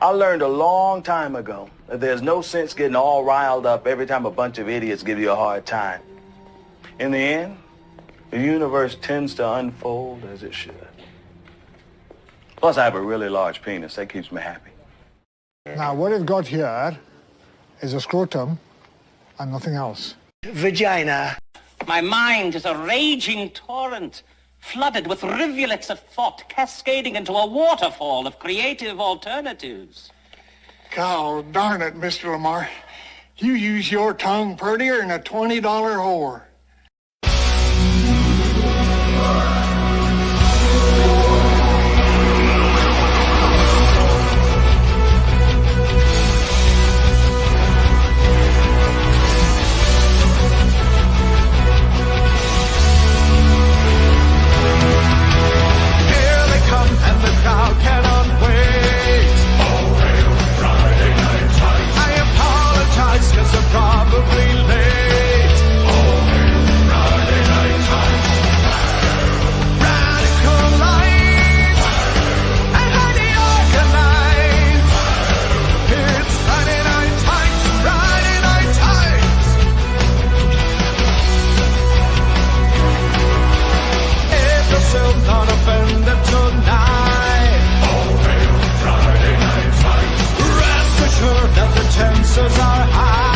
I learned a long time ago that there's no sense getting all riled up every time a bunch of idiots give you a hard time. In the end, the universe tends to unfold as it should. Plus, I have a really large penis. That keeps me happy. Now, what you've got here is a scrotum and nothing else. Vagina. My mind is a raging torrent, flooded with rivulets of thought, cascading into a waterfall of creative alternatives. God darn it, Mr. Lamar. You use your tongue prettier than a $20 whore. Probably late. Oh, Friday night time. Radical light and highly organized. It's Friday night time. Friday night times. If you're still not offended tonight. Oh, Friday night times. Rest assured that the tenses are high.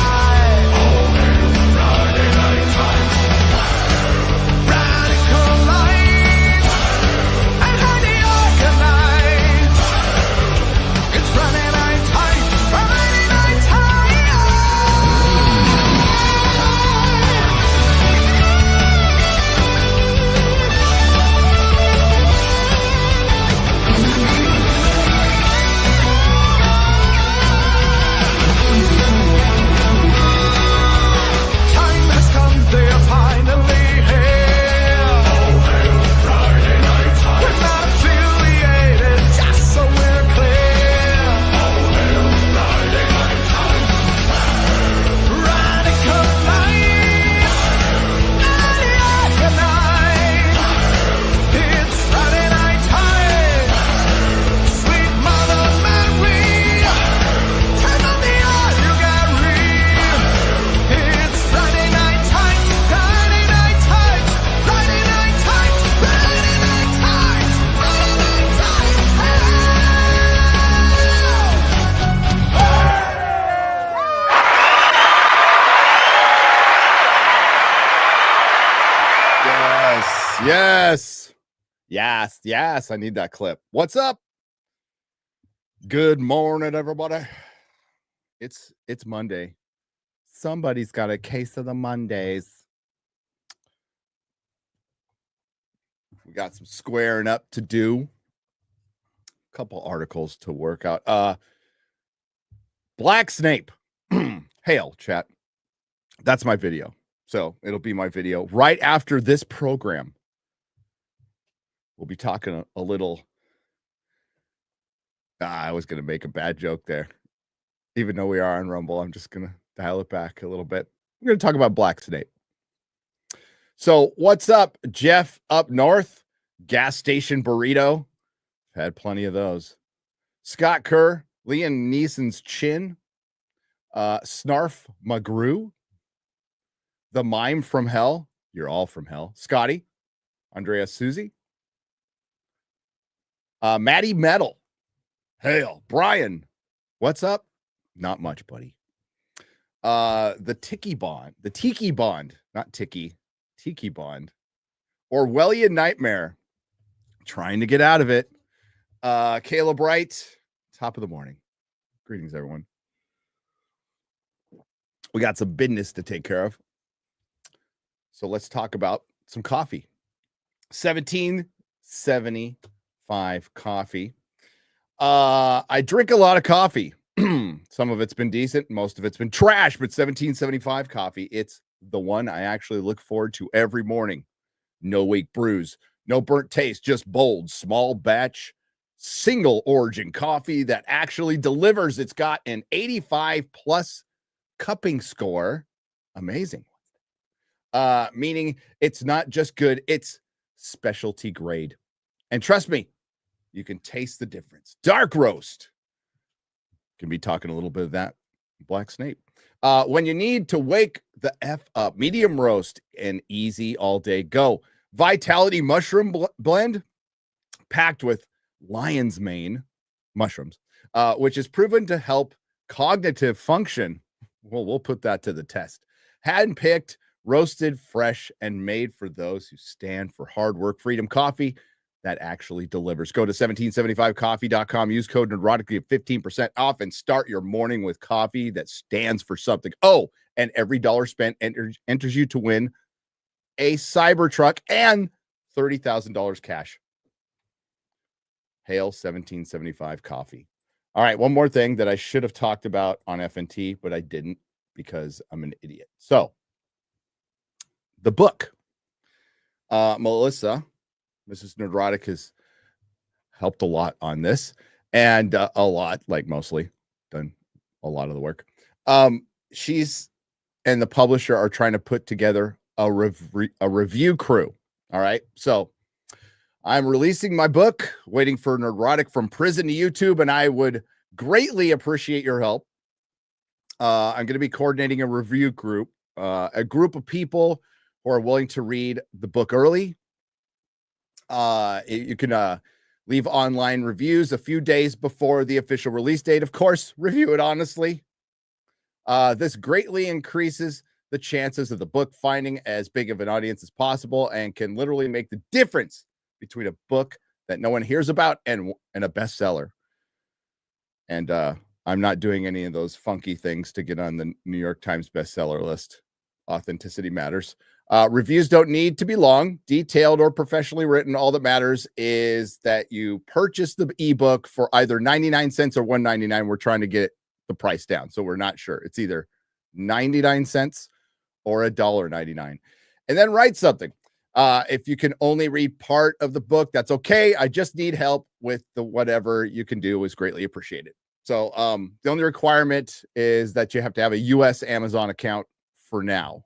Yes. I need that clip. What's up? Good morning, everybody. It's Monday. Somebody's got a case of the Mondays. We got some squaring up to do. A couple articles to work out. Black Snape. Hail, chat. That's my video. So it'll be my video right after this program. We'll be talking a little. I was going to make a bad joke there. Even though we are on Rumble, I'm just going to dial it back a little bit. We're going to talk about Black Snape. So what's up, Jeff up north? Gas station burrito. I've had plenty of those. Scott Kerr, Liam Neeson's chin. Snarf McGrew. The mime from hell. You're all from hell. Scotty. Andrea Susie. Maddie Metal. Hail. Brian. What's up? Not much, buddy. The Tiki Bond, not Tiki. Tiki Bond. Orwellian Nightmare. Trying to get out of it. Caleb Wright. Top of the morning. Greetings, everyone. We got some business to take care of. So let's talk about some coffee. 1775 coffee. I drink a lot of coffee. Some of it's been decent. Most of it's been trash, but 1775 coffee. It's the one I actually look forward to every morning. No weak brews, no burnt taste, just bold, small batch, single origin coffee that actually delivers. It's got an 85 plus cupping score. Amazing. Meaning it's not just good, it's specialty grade. And trust me, you can taste the difference. Dark roast. Can be talking a little bit of that Black Snape. When you need to wake the F up, medium roast and easy all day. Go. Vitality mushroom blend packed with lion's mane mushrooms, which is proven to help cognitive function. Well, we'll put that to the test. Hand-picked, roasted, fresh, and made for those who stand for hard work. Freedom coffee that actually delivers. Go to 1775coffee.com. Use code Nerdrotic to get 15% off and start your morning with coffee that stands for something. Oh, and every dollar spent enters you to win a Cybertruck and $30,000 cash. Hail 1775 coffee. All right, one more thing that I should have talked about on FNT, but I didn't because I'm an idiot. So, the book. Melissa, Mrs. Nerdrotic, has helped a lot on this, and a lot, like mostly, done a lot of the work. She's and the publisher are trying to put together a review crew. All right, so I'm releasing my book, waiting for Nerdrotic from prison to YouTube, and I would greatly appreciate your help. I'm going to be coordinating a review group, a group of people who are willing to read the book early. You can leave online reviews a few days before the official release date. Of course, review it honestly. This greatly increases the chances of the book finding as big of an audience as possible and can literally make the difference between a book that no one hears about and a bestseller. And I'm not doing any of those funky things to get on the New York Times bestseller list. Authenticity matters. Reviews don't need to be long, detailed, or professionally written. All that matters is that you purchase the ebook for either 99 cents or $1.99. We're trying to get the price down, so we're not sure. It's either 99 cents or $1.99. And then write something. If you can only read part of the book, that's okay. I just need help with the whatever you can do is greatly appreciated. So the only requirement is that you have to have a U.S. Amazon account for now.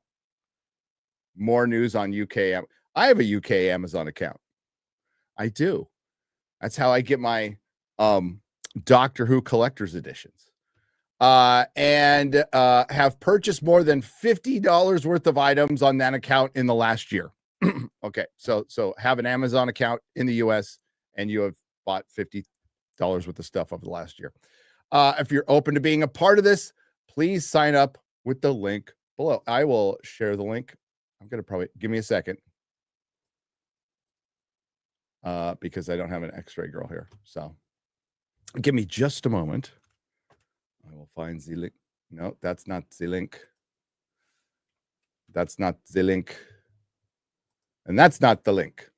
More news on UK. I have a UK Amazon account. I do. That's how I get my Doctor Who collector's editions. And have purchased more than $50 worth of items on that account in the last year. Okay, so have an Amazon account in the US and you have bought $50 worth of stuff over the last year. If you're open to being a part of this, please sign up with the link below. I will share the link. I'm going to probably give me a second because I don't have an X-ray girl here. So give me just a moment. I will find the link. No, that's not the link. That's not the link. And that's not the link.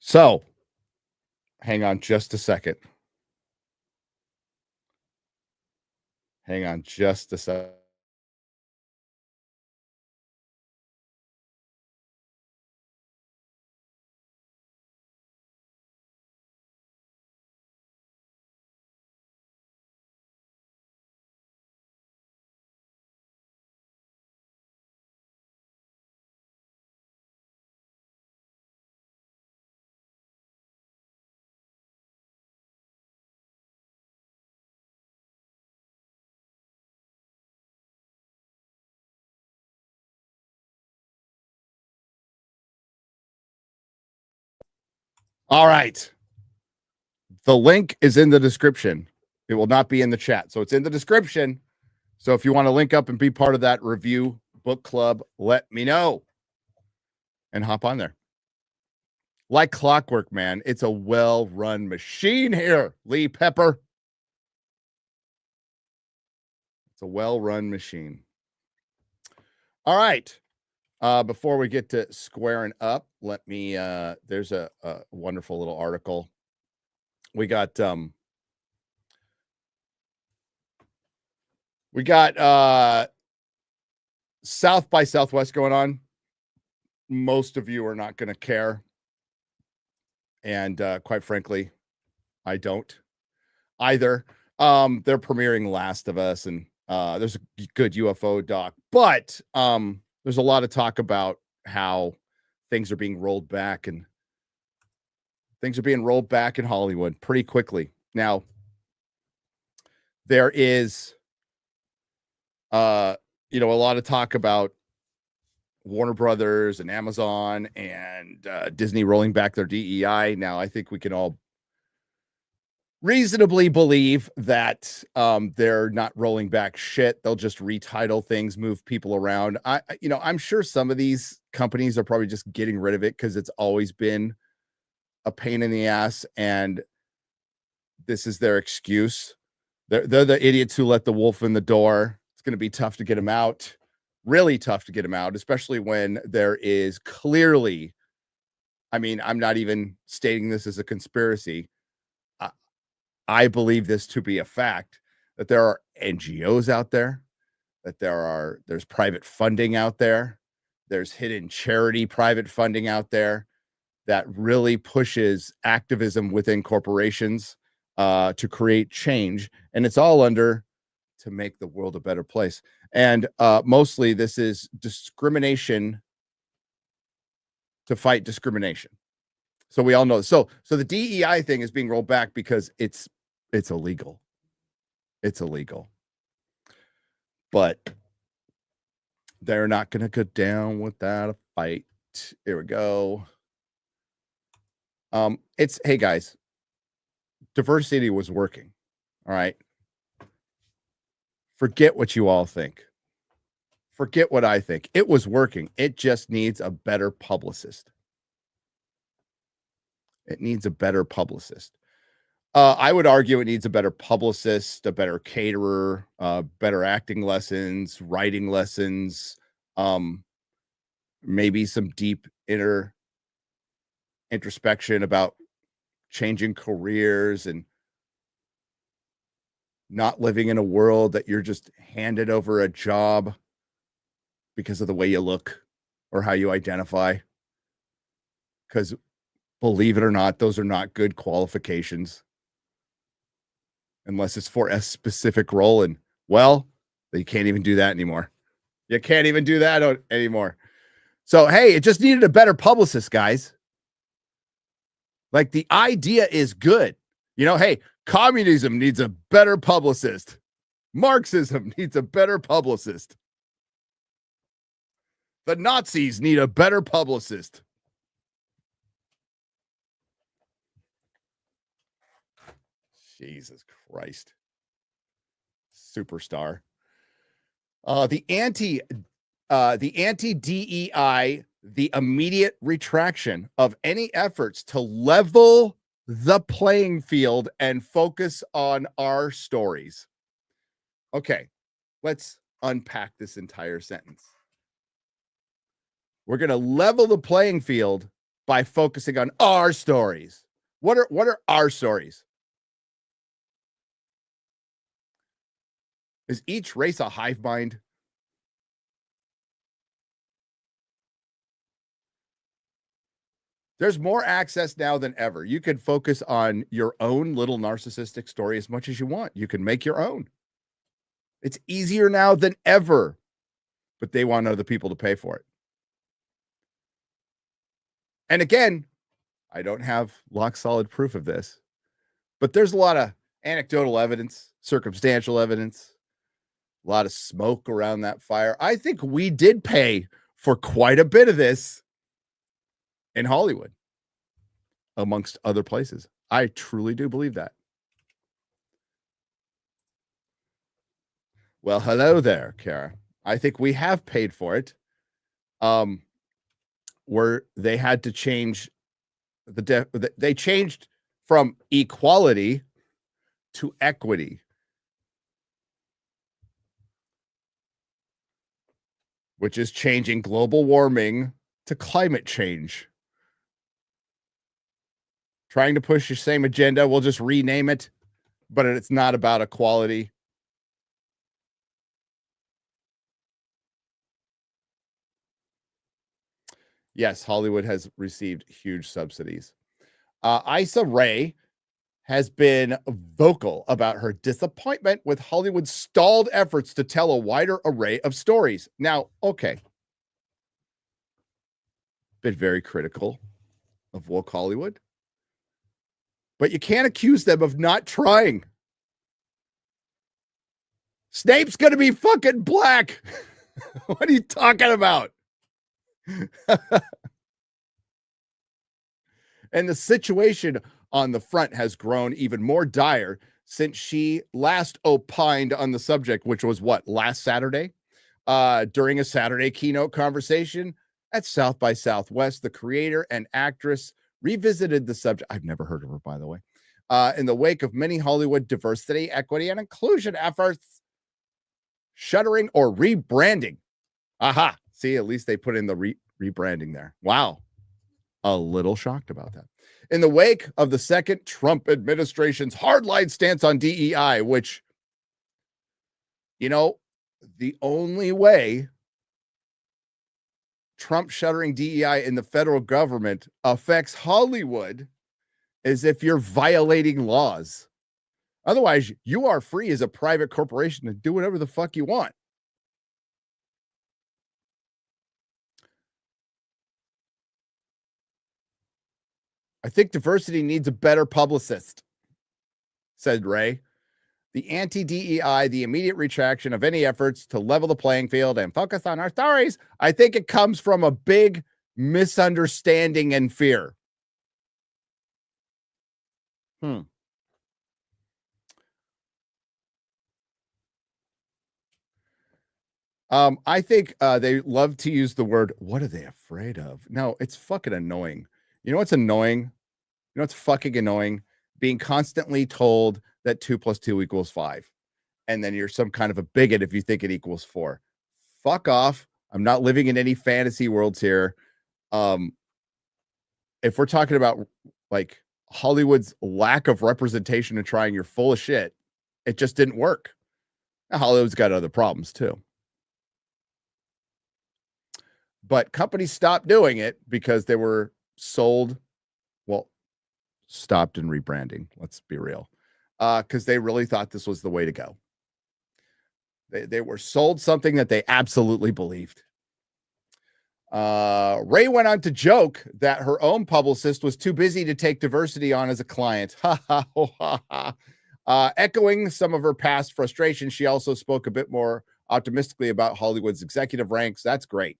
So hang on just a second. Hang on just a second. All right. The link is in the description. It will not be in the chat. So it's in the description. So if you want to link up and be part of that review book club, let me know and hop on there. Like clockwork, man. It's a well-run machine here, Lee Pepper. It's a well-run machine. All right. Before we get to squaring up, let me, there's a wonderful little article. We got South by Southwest going on. Most of you are not going to care. And quite frankly, I don't either. They're premiering Last of Us, and there's a good UFO doc, but there's a lot of talk about how things are being rolled back, and things are being rolled back in Hollywood pretty quickly. Now, there is, a lot of talk about Warner Brothers and Amazon and Disney rolling back their DEI. Now, I think we can all reasonably believe that they're not rolling back shit. They'll just retitle things, move people around. I'm sure some of these companies are probably just getting rid of it because it's always been a pain in the ass, and this is their excuse. They're the idiots who let the wolf in the door. It's going to be tough to get them out. Really tough to get them out, especially when there is clearly, I'm not even stating this as a conspiracy. I believe this to be a fact, that there are NGOs out there, that there's private funding out there, there's hidden charity private funding out there that really pushes activism within corporations to create change, and it's all under to make the world a better place. And mostly this is discrimination to fight discrimination. So we all know. So the DEI thing is being rolled back because it's illegal. It's illegal. But they're not going to go down without a fight. Here we go. Hey guys, diversity was working. All right. Forget what you all think. Forget what I think. It was working. It just needs a better publicist. It needs a better publicist. I would argue it needs a better publicist, a better caterer, better acting lessons, writing lessons, maybe some deep introspection about changing careers and not living in a world that you're just handed over a job because of the way you look or how you identify. Because believe it or not, those are not good qualifications unless it's for a specific role. And well, you can't even do that anymore. You can't even do that anymore. So, hey, it just needed a better publicist, guys. Like, the idea is good. Hey, communism needs a better publicist. Marxism needs a better publicist. The Nazis need a better publicist. Jesus Christ. Superstar. The anti-DEI, the immediate retraction of any efforts to level the playing field and focus on our stories. Okay, let's unpack this entire sentence. We're going to level the playing field by focusing on our stories. What are our stories? Is each race a hive mind? There's more access now than ever. You can focus on your own little narcissistic story as much as you want. You can make your own. It's easier now than ever, but they want other people to pay for it. And again, I don't have lock solid proof of this, but there's a lot of anecdotal evidence, circumstantial evidence, a lot of smoke around that fire. I think we did pay for quite a bit of this in Hollywood, amongst other places. I truly do believe that. Well, hello there, Kara. I think we have paid for it. Where they had to change they changed from equality to equity. Which is changing global warming to climate change. Trying to push the same agenda. We'll just rename it, but it's not about equality. Yes, Hollywood has received huge subsidies. Issa Rae has been vocal about her disappointment with Hollywood's stalled efforts to tell a wider array of stories. Now, okay. Been very critical of woke Hollywood, but you can't accuse them of not trying. Snape's gonna be fucking black. What are you talking about? And the situation on the front has grown even more dire since she last opined on the subject, which was what, last Saturday? During a Saturday keynote conversation at South by Southwest, the creator and actress revisited the subject. I've never heard of her, by the way. In the wake of many Hollywood diversity, equity, and inclusion efforts, shuttering or rebranding. Aha. See, at least they put in the rebranding there. Wow. A little shocked about that. In the wake of the second Trump administration's hardline stance on DEI, which, you know, the only way Trump shuttering DEI in the federal government affects Hollywood is if you're violating laws. Otherwise, you are free as a private corporation to do whatever the fuck you want. I think diversity needs a better publicist, said Ray. The anti-DEI, the immediate retraction of any efforts to level the playing field and focus on our stories, I think it comes from a big misunderstanding and fear. I think they love to use the word, what are they afraid of? No, it's fucking annoying. You know what's annoying? You know what's fucking annoying? Being constantly told that 2 + 2 = 5. And then you're some kind of a bigot if you think it equals 4. Fuck off. I'm not living in any fantasy worlds here. If we're talking about like Hollywood's lack of representation and trying, you're full of shit. It just didn't work. Now, Hollywood's got other problems too. But companies stopped doing it because they were sold, well, stopped in rebranding. Let's be real. Because they really thought this was the way to go. They were sold something that they absolutely believed. Ray went on to joke that her own publicist was too busy to take diversity on as a client. Echoing some of her past frustration, she also spoke a bit more optimistically about Hollywood's executive ranks. That's great.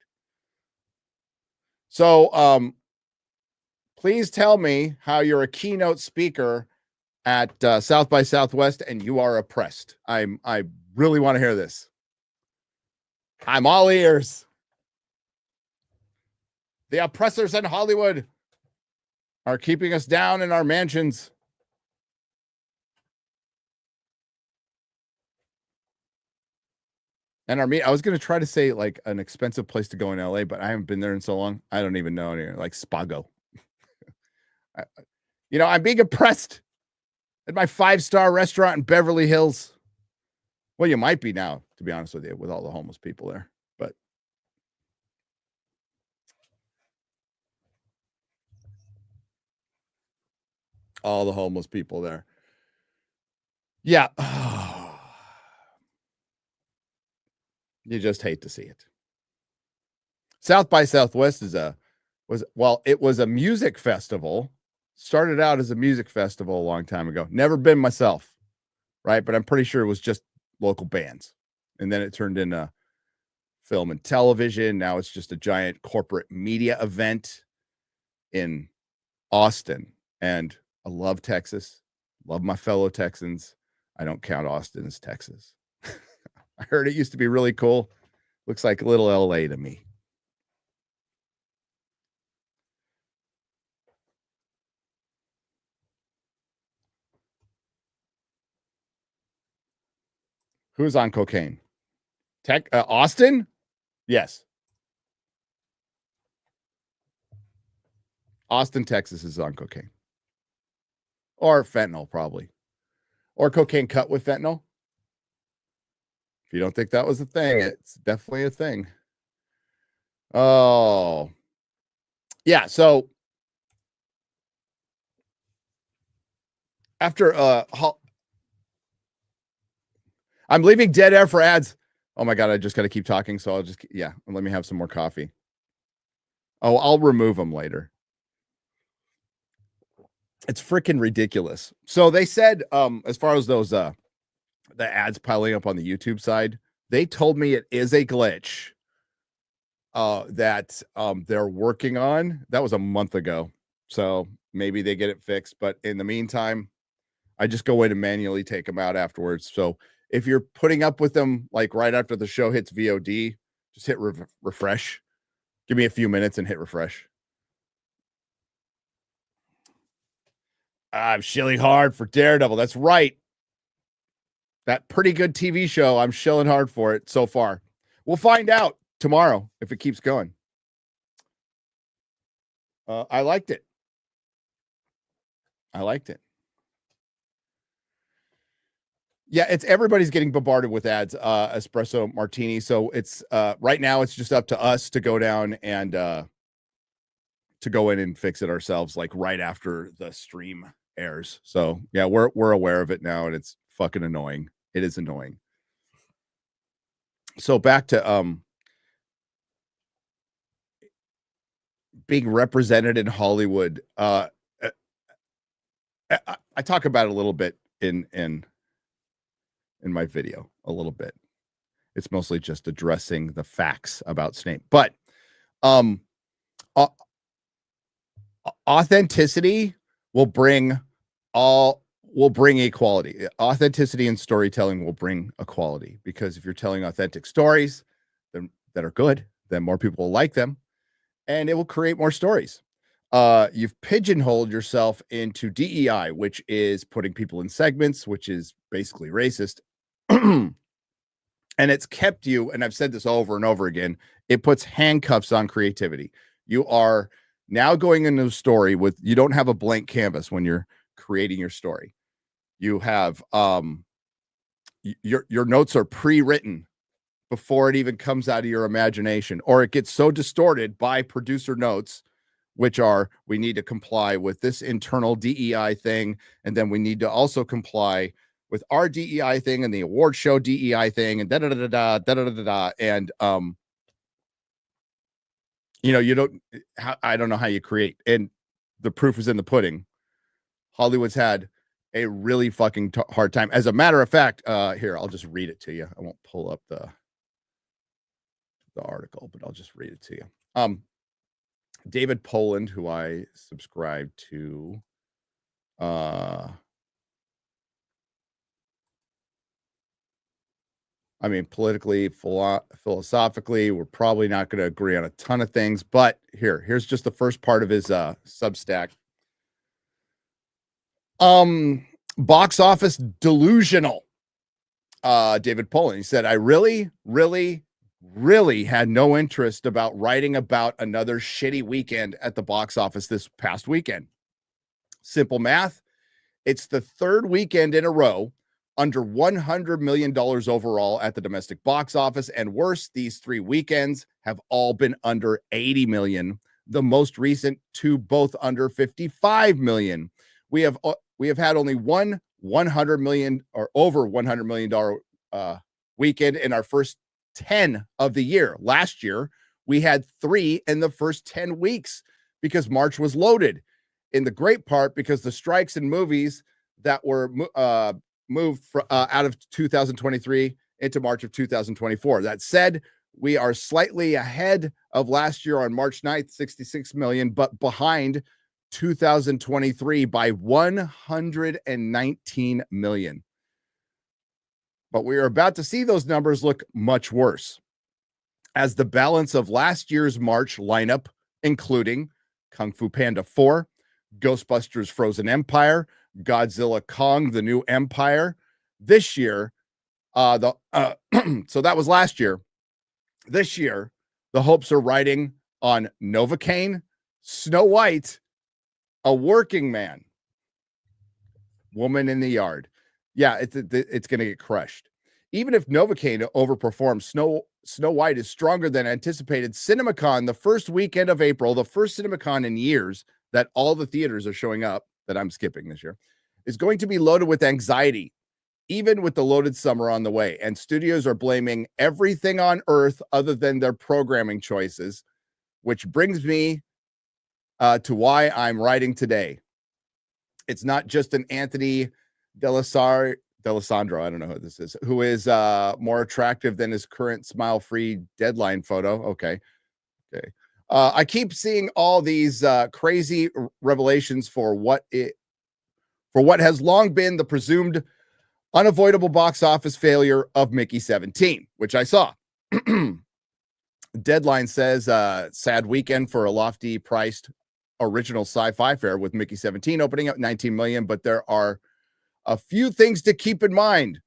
So please tell me how you're a keynote speaker at South by Southwest and you are oppressed. I really want to hear this. I'm all ears. The oppressors in Hollywood are keeping us down in our mansions. And I was going to try to say like an expensive place to go in LA, but I haven't been there in so long. I don't even know anywhere, like Spago. I'm being oppressed at my 5-star restaurant in Beverly Hills. Well, you might be now, to be honest with you, with all the homeless people there. But all the homeless people there. Yeah. You just hate to see it. South by Southwest was a music festival. Started out as a music festival a long time ago. Never been myself, right? But I'm pretty sure it was just local bands. And then it turned into film and television. Now it's just a giant corporate media event in Austin. And I love Texas. Love my fellow Texans. I don't count Austin as Texas. I heard it used to be really cool. Looks like little LA to me. Who's on cocaine? Austin? Yes. Austin, Texas is on cocaine. Or fentanyl, probably. Or cocaine cut with fentanyl. If you don't think that was a thing, it's definitely a thing. Oh. Yeah, so after I'm leaving dead air for ads. Oh my God, I just got to keep talking. So I'll just, let me have some more coffee. Oh, I'll remove them later. It's freaking ridiculous. So they said, as far as those the ads piling up on the YouTube side. They told me it is a glitch that they're working on. That was a month ago. So maybe they get it fixed. But in the meantime, I just go in and manually take them out afterwards. So if you're putting up with them like right after the show hits VOD, just hit refresh. Give me a few minutes and hit refresh. I'm shilling hard for Daredevil. That's right. That pretty good TV show. I'm shilling hard for it so far. We'll find out tomorrow if it keeps going. I liked it. Yeah, it's everybody's getting bombarded with ads, espresso martini. So it's right now it's just up to us to go down and to go in and fix it ourselves, like right after the stream airs. So yeah, we're aware of it now, and it's fucking annoying. It is annoying. So back to being represented in Hollywood. I talk about it a little bit in my video, a little bit. It's mostly just addressing the facts about Snape, but authenticity will bring equality. Authenticity and storytelling will bring equality, because if you're telling authentic stories that are good, then more people will like them, and it will create more stories. You've pigeonholed yourself into DEI, which is putting people in segments, which is basically racist. And it's kept you, and I've said this over and over again, it puts handcuffs on creativity. You are now going into a story with, you don't have a blank canvas when you're creating your story. You have your notes are pre-written before it even comes out of your imagination, or it gets so distorted by producer notes, which are, we need to comply with this internal DEI thing, and then we need to also comply with our DEI thing and the award show DEI thing, and and I don't know how you create, and the proof is in the pudding. Hollywood's had a really fucking hard time. As a matter of fact, here, I'll just read it to you. I won't pull up the article, but I'll just read it to you. David Poland, who I subscribe to, I mean, politically, philosophically, we're probably not going to agree on a ton of things, but here's just the first part of his Substack. Box office delusional. David Poland, he said, I really had no interest about writing about another shitty weekend at the box office this past weekend. Simple math. It's the third weekend in a row under $100 million overall at the domestic box office. And worse, these 3 weekends have all been under 80 million. The most recent 2 both under 55 million. We have had only one $100 million or over $100 million weekend in our first 10 of the year. Last year, we had 3 in the first 10 weeks because March was loaded, in the great part because the strikes in movies that were moved out of 2023 into March of 2024. That said, we are slightly ahead of last year on March 9th, 66 million, but behind 2023 by 119 million. But we are about to see those numbers look much worse, as the balance of last year's March lineup, including Kung Fu Panda 4, Ghostbusters Frozen Empire, Godzilla Kong, The New Empire. This year, so that was last year. This year, the hopes are riding on Novocaine, Snow White, A Working Man, Woman in the Yard. Yeah, it's going to get crushed. Even if Novocaine overperforms, Snow White is stronger than anticipated. CinemaCon, the first weekend of April, the first CinemaCon in years that all the theaters are showing up, that I'm skipping this year, is going to be loaded with anxiety, even with the loaded summer on the way. And studios are blaming everything on earth other than their programming choices, which brings me to why I'm writing today. It's not just an Anthony Delisari D'Alessandro, I don't know who this is, who is more attractive than his current smile-free deadline photo. Okay. I keep seeing all these crazy revelations for what has long been the presumed unavoidable box office failure of Mickey 17, which I saw. Deadline says sad weekend for a lofty priced original sci-fi fare with Mickey 17 opening up 19 million, but there are a few things to keep in mind.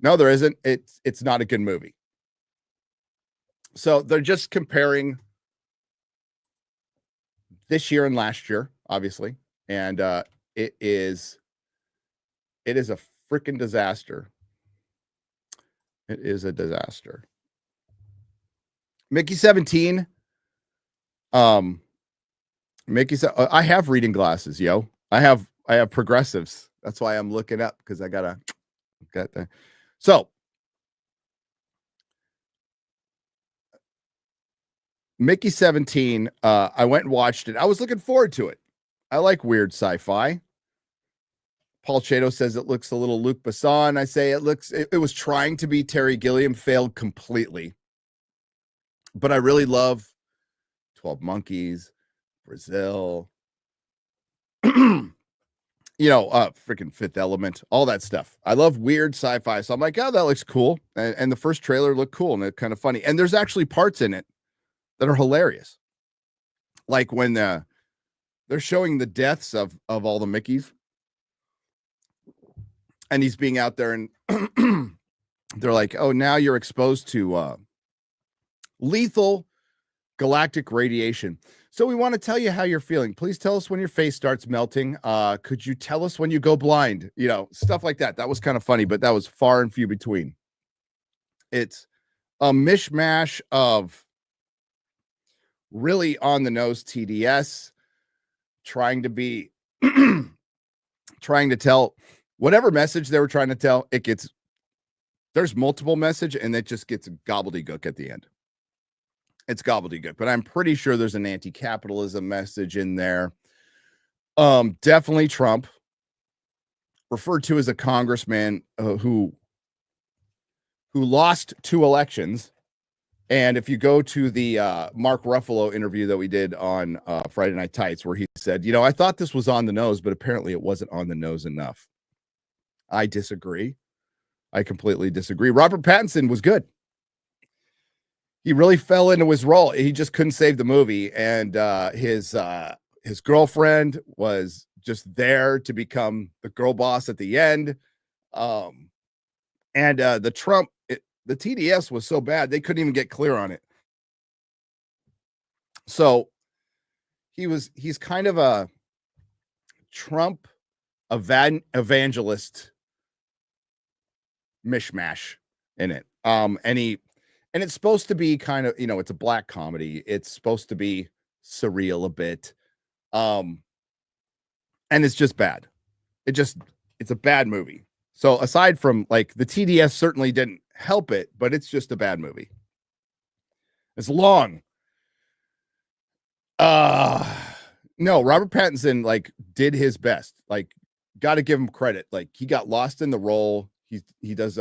No, there isn't. It's not a good movie. So they're just comparing this year and last year, obviously, and it is a freaking disaster. It is a disaster. Mickey 17. I have reading glasses, yo. I have progressives. That's why I'm looking up, because I got that. So Mickey 17, I went and watched it. I was looking forward to it. I like weird sci-fi. Paul Chato says it looks a little Luc Besson. I say it was trying to be Terry Gilliam, failed completely. But I really love 12 Monkeys, Brazil, freaking Fifth Element, all that stuff. I love weird sci-fi. So I'm like, oh, that looks cool. And the first trailer looked cool and it's kind of funny. And there's actually parts in it that are hilarious. Like when they're showing the deaths of all the Mickeys. And he's being out there and they're like, oh, now you're exposed to lethal galactic radiation. So we want to tell you how you're feeling. Please tell us when your face starts melting. Could you tell us when you go blind? Stuff like that. That was kind of funny, but that was far and few between. It's a mishmash of really on the nose TDS, trying to tell whatever message they were trying to tell. There's multiple message and it just gets gobbledygook at the end. It's gobbledygook, but I'm pretty sure there's an anti-capitalism message in there. Definitely Trump, referred to as a congressman who lost 2 elections. And if you go to the Mark Ruffalo interview that we did on Friday Night Tights, where he said, I thought this was on the nose, but apparently it wasn't on the nose enough. I disagree. I completely disagree. Robert Pattinson was good. He really fell into his role. He just couldn't save the movie. And his girlfriend was just there to become the girl boss at the end. The TDS was so bad, they couldn't even get clear on it. So he's kind of a Trump evangelist mishmash in it. And it's supposed to be kind of, it's a black comedy. It's supposed to be surreal a bit. And it's just bad. It's a bad movie. So aside from like the TDS certainly didn't help it, but it's just a bad movie. It's long. No, Robert Pattinson did his best. Got to give him credit. He got lost in the role. He does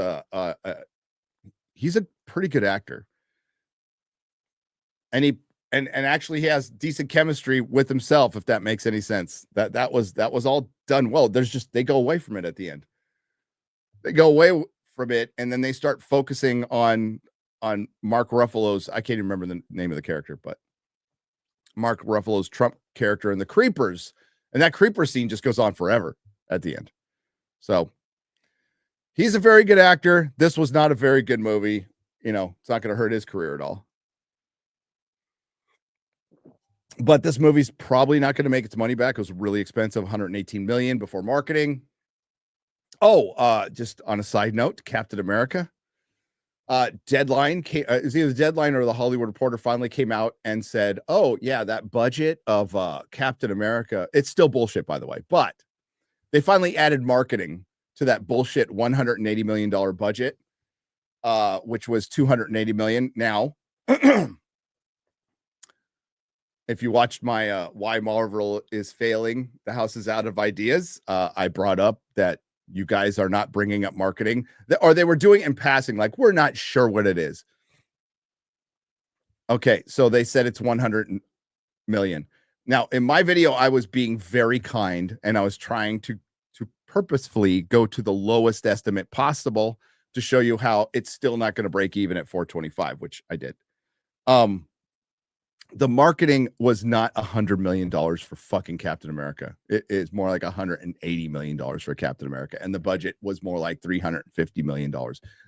he's a pretty good actor. And he actually he has decent chemistry with himself, if that makes any sense. That was all done well. They go away from it at the end. They go away from it, and then they start focusing on Mark Ruffalo's, I can't even remember the name of the character, but Mark Ruffalo's Trump character and the creepers. And that creeper scene just goes on forever at the end. So he's a very good actor. This was not a very good movie. It's not going to hurt his career at all. But this movie's probably not going to make its money back. It was really expensive, $118 million before marketing. Oh, just on a side note, Captain America. Deadline came, is either Deadline or the Hollywood Reporter finally came out and said, oh, yeah, that budget of Captain America, it's still bullshit, by the way, but they finally added marketing to that bullshit $180 million budget, which was $280 million. Now, if you watched my Why Marvel is Failing, the House is Out of Ideas, I brought up that You guys are not bringing up marketing, or they were doing it in passing, like, we're not sure what it is. Okay, so they said it's 100 million. Now, in my video, I was being very kind, and I was trying to purposefully go to the lowest estimate possible to show you how it's still not going to break even at 425, which I did. The marketing was not $100 million for fucking Captain America. It is more like $180 million for Captain America. And the budget was more like $350 million.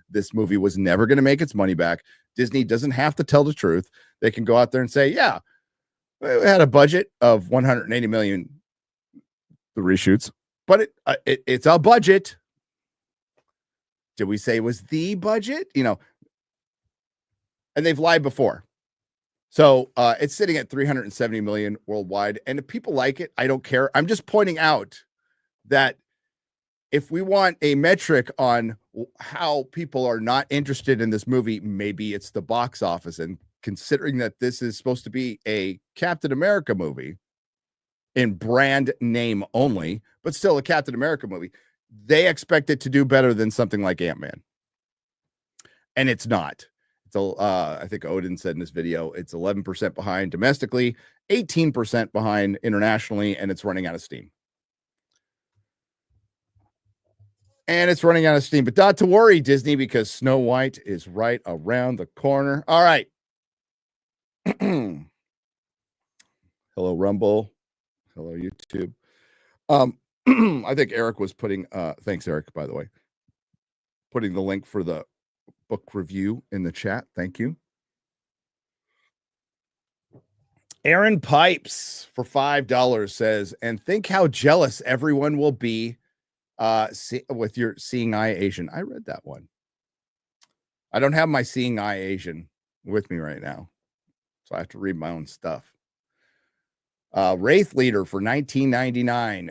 This movie was never going to make its money back. Disney doesn't have to tell the truth. They can go out there and say, yeah, we had a budget of $180 million, the reshoots, but it's a budget. Did we say it was the budget? You know, and they've lied before. So it's sitting at 370 million worldwide. And if people like it, I don't care. I'm just pointing out that if we want a metric on how people are not interested in this movie, maybe it's the box office. And considering that this is supposed to be a Captain America movie in brand name only, but still a Captain America movie, they expect it to do better than something like Ant-Man. And it's not. So I think Odin said in this video, it's 11% behind domestically, 18% behind internationally, and it's running out of steam. And it's running out of steam, but not to worry, Disney, because Snow White is right around the corner. All right. Hello, Rumble. Hello, YouTube. I think Eric was putting, thanks, Eric, by the way, putting the link for the book review in the chat. Thank you. Aaron Pipes for $5 says, and think how jealous everyone will be with your Seeing Eye Asian. I read that one. I don't have my Seeing Eye Asian with me right now, so I have to read my own stuff. Wraith Leader for $19.99.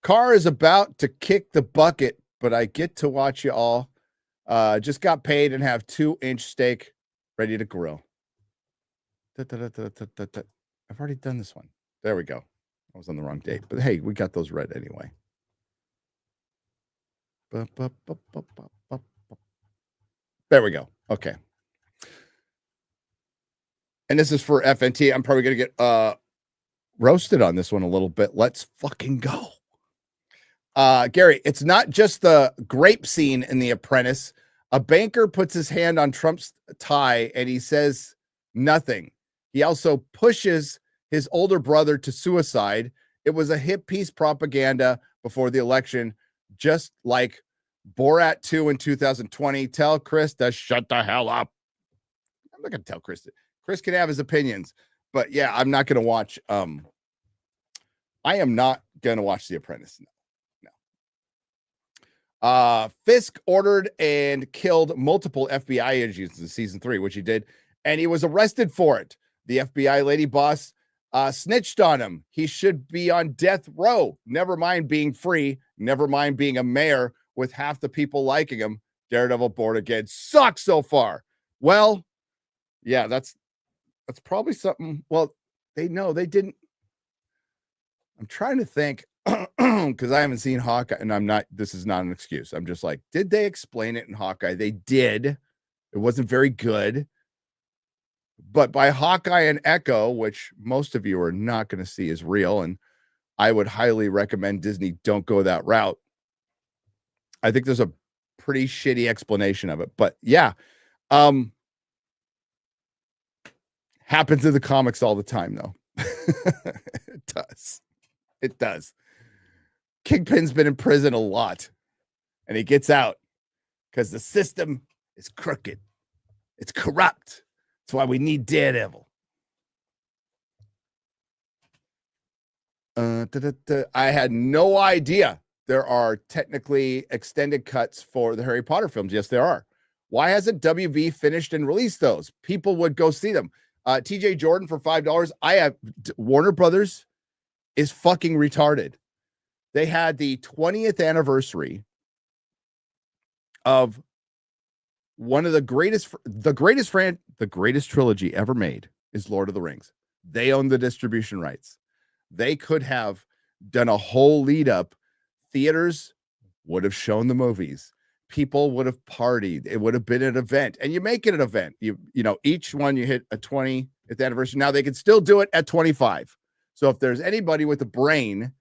Car is about to kick the bucket, but I get to watch you all. Just got paid and have 2-inch steak ready to grill. I've already done this one. There we go. I was on the wrong date, but hey, we got those read anyway. There we go. Okay. And this is for FNT. I'm probably going to get roasted on this one a little bit. Let's fucking go. Gary, it's not just the grape scene in The Apprentice. A banker puts his hand on Trump's tie and he says nothing. He also pushes his older brother to suicide. It was a hit piece propaganda before the election, just like Borat 2 in 2020. Tell Chris to shut the hell up. I'm not going to tell Chris. Chris can have his opinions, but yeah, I'm not going to watch. I am not going to watch The Apprentice. Fisk ordered and killed multiple FBI agents in season 3, which he did, and he was arrested for it. The FBI lady boss snitched on him. He should be on death row. Never mind being free. Never mind being a mayor with half the people liking him. Daredevil Born Again sucks so far. Well, yeah, that's probably something. Well, they didn't. I'm trying to think. Because I haven't seen Hawkeye, and this is not an excuse. I'm just like, did they explain it in Hawkeye? They did. It wasn't very good. But by Hawkeye and Echo, which most of you are not going to see is real, and I would highly recommend Disney don't go that route. I think there's a pretty shitty explanation of it. But yeah, happens in the comics all the time, though. It does. It does. Kingpin's been in prison a lot, and he gets out because the system is crooked. It's corrupt. That's why we need Daredevil. I had no idea there are technically extended cuts for the Harry Potter films. Yes, there are. Why hasn't WB finished and released those? People would go see them. TJ Jordan for $5. I have Warner Brothers is fucking retarded. They had the 20th anniversary of one of the greatest trilogy ever made is Lord of the Rings. They own the distribution rights. They could have done a whole lead up. Theaters would have shown the movies. People would have partied. It would have been an event, and you make it an event. You know, each one you hit a 20th anniversary. Now they can still do it at 25. So if there's anybody with a brain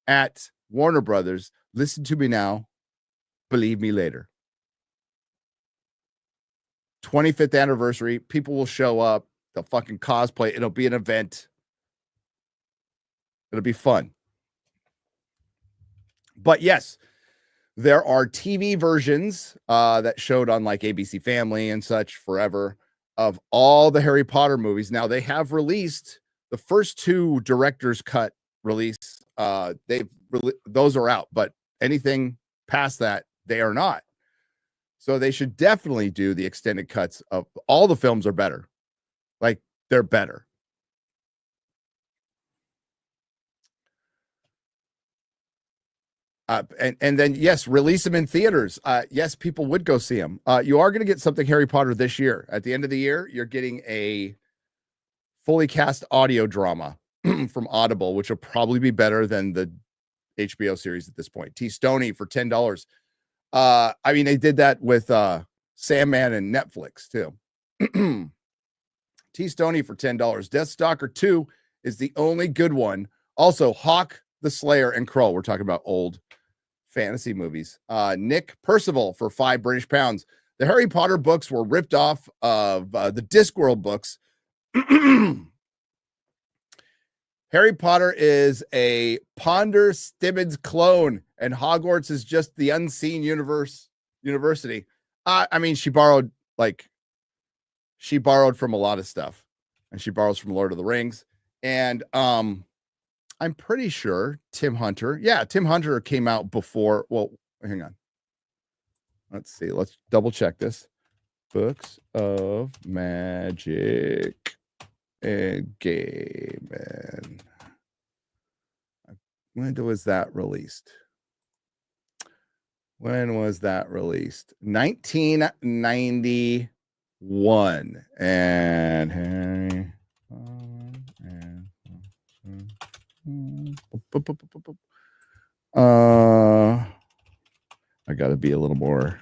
at Warner Brothers, listen to me now. Believe me later. 25th anniversary. People will show up. They'll fucking cosplay. It'll be an event. It'll be fun. But yes, there are TV versions that showed on like ABC Family and such forever of all the Harry Potter movies. Now they have released the first 2 director's cut release. Those are out, but anything past that, they are not. So they should definitely do the extended cuts of all the films are better. Like they're better. And then, yes, release them in theaters. Yes, people would go see them. You are going to get something Harry Potter this year. At the end of the year, you're getting a fully cast audio drama from Audible, which will probably be better than the HBO series at this point. T. Stoney for $10. I mean, they did that with Sandman and Netflix too. T. Stoney for $10. Deathstalker 2 is the only good one. Also, Hawk the Slayer and Krull. We're talking about old fantasy movies. Nick Percival for £5 British. The Harry Potter books were ripped off of the Discworld books. Harry Potter is a Ponder Stibbons clone, and Hogwarts is just the unseen university. I mean, she borrowed from a lot of stuff, and she borrows from Lord of the Rings. And I'm pretty sure Tim Hunter came out before. Well, hang on. Let's see. Let's double check this. Books of Magic and Gaming. When was that released? 1991. And Harry I gotta be a little more.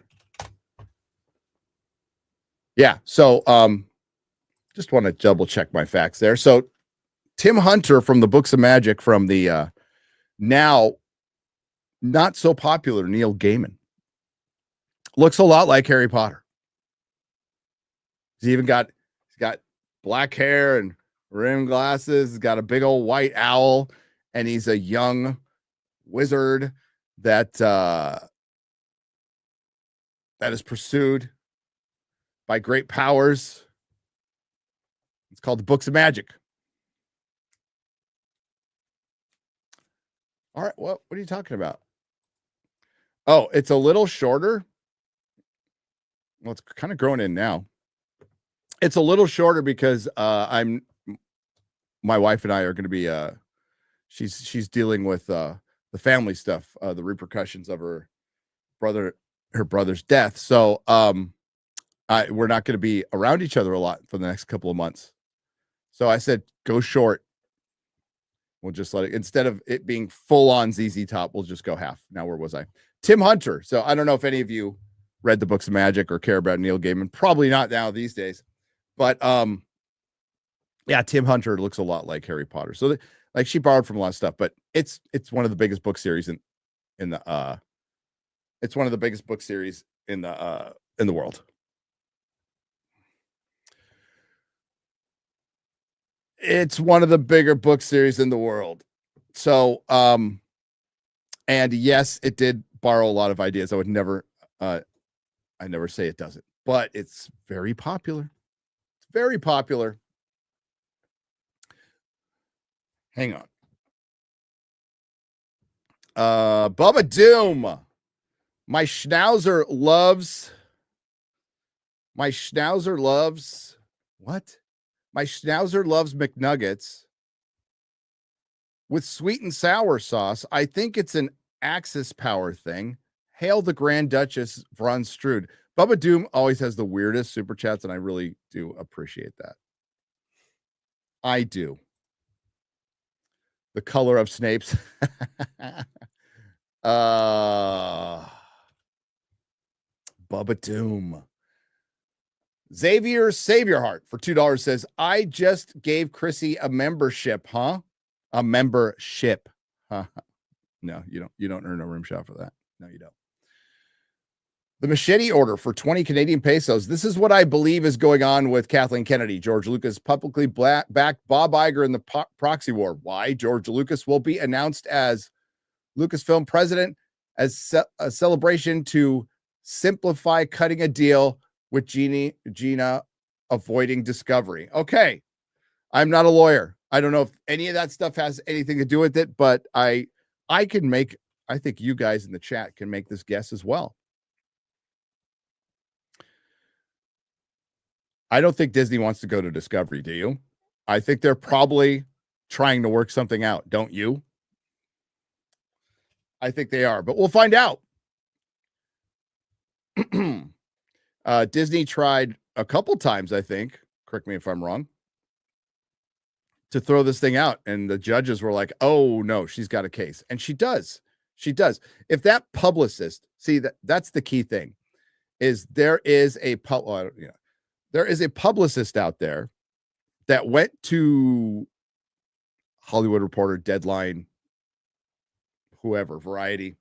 Yeah, so just want to double check my facts there. So Tim Hunter from the Books of Magic from the now not so popular Neil Gaiman looks a lot like Harry Potter. He's got black hair and rimmed glasses. He's got a big old white owl, and he's a young wizard that is pursued by great powers. It's called the Books of Magic. All right, what are you talking about? Oh, it's a little shorter. Well, it's kind of growing in now. It's a little shorter because my wife and I are going to be she's dealing with the family stuff, the repercussions of her brother's death. So we're not going to be around each other a lot for the next couple of months. So I said, go short. We'll just let it, instead of it being full on ZZ Top, we'll just go half. Now, where was I? Tim Hunter. So I don't know if any of you read the Books of Magic or care about Neil Gaiman. Probably not now these days. But yeah, Tim Hunter looks a lot like Harry Potter. So like she borrowed from a lot of stuff, but it's one of the biggest book series in the it's one of the biggest book series in the world. It's one of the bigger book series in the world. So and yes, it did borrow a lot of ideas. I would never I never say it doesn't, but it's very popular. It's very popular. Hang on. Bubba Doom. My schnauzer loves what? My schnauzer loves McNuggets with sweet and sour sauce. I think it's an Axis power thing. Hail the Grand Duchess Von Strud. Bubba Doom always has the weirdest super chats, and I really do appreciate that. I do. The color of Snape's. Bubba Doom. Xavier Savior Heart for $2 says, I just gave Chrissy a membership, huh? A membership. Huh? No, you don't. You don't earn a rim shot for that. No, you don't. The machete order for 20 Canadian pesos. This is what I believe is going on with Kathleen Kennedy. George Lucas publicly backed Bob Iger in the proxy war. Why? George Lucas will be announced as Lucasfilm president as a celebration to simplify cutting a deal with Gina avoiding discovery. Okay. I'm not a lawyer. I don't know if any of that stuff has anything to do with it, but I think you guys in the chat can make this guess as well. I don't think Disney wants to go to Discovery, do you? I think they're probably trying to work something out, don't you? I think they are, but we'll find out. Disney tried a couple times, I think, correct me if I'm wrong, to throw this thing out, and the judges were like, oh no, she's got a case. And she does. If that publicist, see, that's the key thing, is there is a publicist out there that went to Hollywood Reporter, Deadline, whoever, Variety,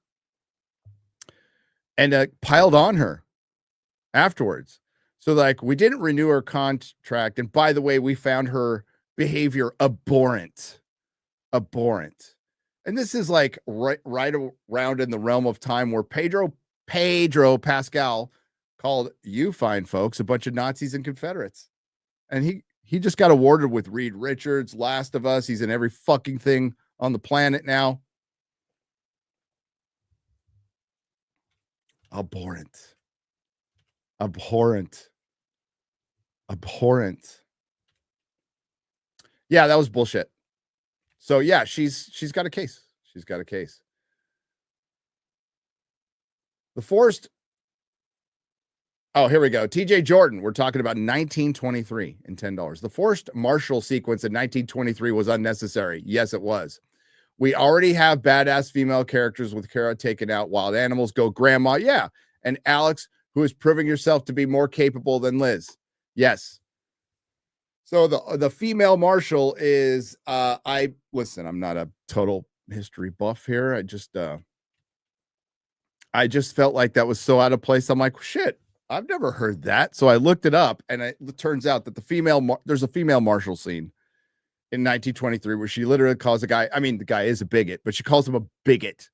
and piled on her afterwards. So like, we didn't renew her contract. And by the way, we found her behavior abhorrent. And this is like right around in the realm of time where Pedro Pascal called you fine folks a bunch of Nazis and Confederates. And he just got awarded with Reed Richards, Last of Us. He's in every fucking thing on the planet now. Abhorrent. Yeah, that was bullshit. So yeah, she's got a case. The Forest. Oh, here we go. TJ Jordan. We're talking about 1923 and $10. The Forced Marshall sequence in 1923 was unnecessary. Yes, it was. We already have badass female characters with Kara taken out. Wild animals go grandma. Yeah. And Alex, who is proving yourself to be more capable than Liz. Yes. So the female marshal is, listen, I'm not a total history buff here. I just felt like that was so out of place. I'm like, shit, I've never heard that. So I looked it up, and it turns out that there's a female marshal scene in 1923 where she literally calls a guy. I mean, the guy is a bigot, but she calls him a bigot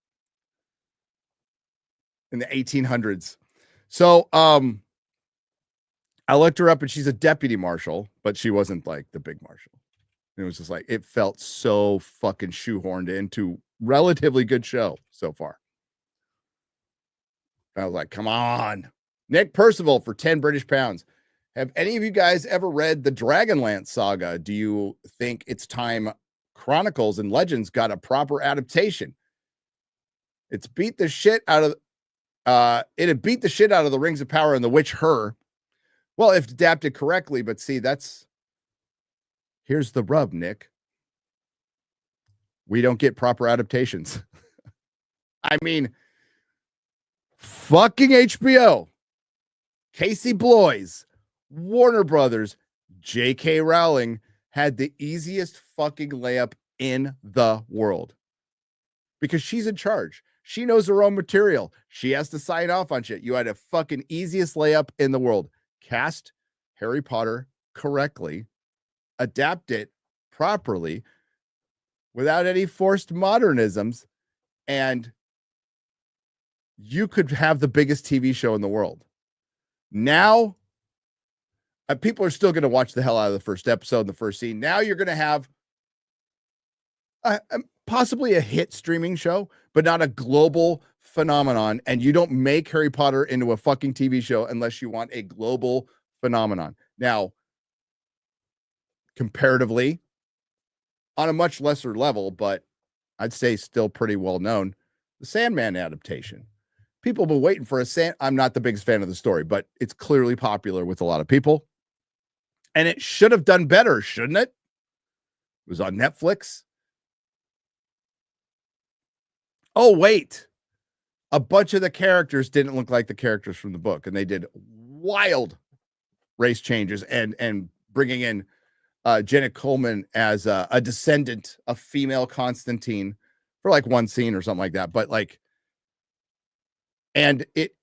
in the 1800s. So, I looked her up, and she's a deputy marshal, but she wasn't like the big marshal. It was just like, it felt so fucking shoehorned into relatively good show so far. I was like, come on. Nick Percival for 10 British pounds. Have any of you guys ever read the Dragonlance saga? Do you think it's time Chronicles and Legends got a proper adaptation? It's beat the shit out of it had beat the shit out of the Rings of Power and the Witch Her. Well, if adapted correctly, but see, here's the rub, Nick. We don't get proper adaptations. I mean, fucking HBO, Casey Bloys, Warner Brothers, J.K. Rowling had the easiest fucking layup in the world because she's in charge. She knows her own material. She has to sign off on shit. You had a fucking easiest layup in the world. Cast Harry Potter correctly, adapt it properly without any forced modernisms, and you could have the biggest TV show in the world. Now, people are still going to watch the hell out of the first episode and the first scene. Now you're going to have possibly a hit streaming show, but not a global phenomenon. And you don't make Harry Potter into a fucking TV show unless you want a global phenomenon. Now, comparatively, on a much lesser level, but I'd say still pretty well known, the Sandman adaptation. People have been waiting for I'm not the biggest fan of the story, but it's clearly popular with a lot of people. And it should have done better, shouldn't it? It was on Netflix. Oh, wait. a bunch of the characters didn't look like the characters from the book, and they did wild race changes and bringing in Jenna Coleman as a descendant of female Constantine for like one scene or something like that. But like, and it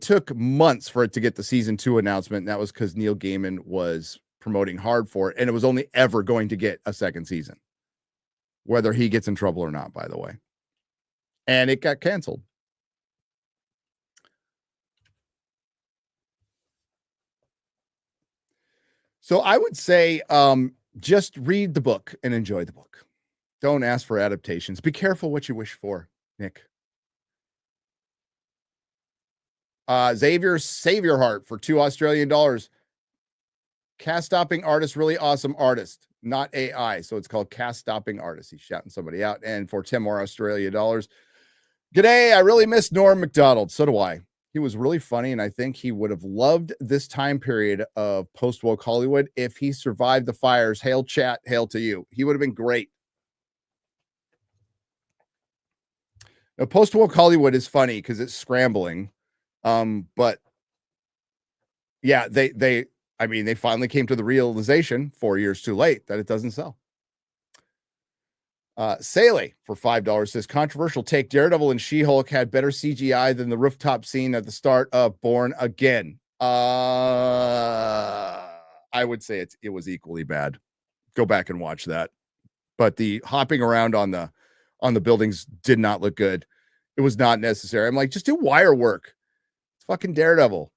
took months for it to get the season 2 announcement. And that was because Neil Gaiman was promoting hard for it. And it was only ever going to get a second season, whether he gets in trouble or not, by the way. And it got canceled. So I would say just read the book and enjoy the book. Don't ask for adaptations. Be careful what you wish for, Nick. Xavier Savior Heart for $2 Australian. Cast stopping artist, really awesome artist, not AI. So it's called cast stopping artist. He's shouting somebody out. And for 10 more Australian dollars. G'day. I really miss Norm Macdonald. So do I. He was really funny, and I think he would have loved this time period of post-woke Hollywood if he survived the fires. Hail chat, hail to you. He would have been great. Now, post-woke Hollywood is funny because it's scrambling. But yeah, they finally came to the realization 4 years too late that it doesn't sell. Saley for $5 says controversial take. Daredevil and She-Hulk had better CGI than the rooftop scene at the start of Born Again. I would say it was equally bad. Go back and watch that. But the hopping around on the buildings did not look good. It was not necessary. I'm like, just do wire work. It's fucking Daredevil.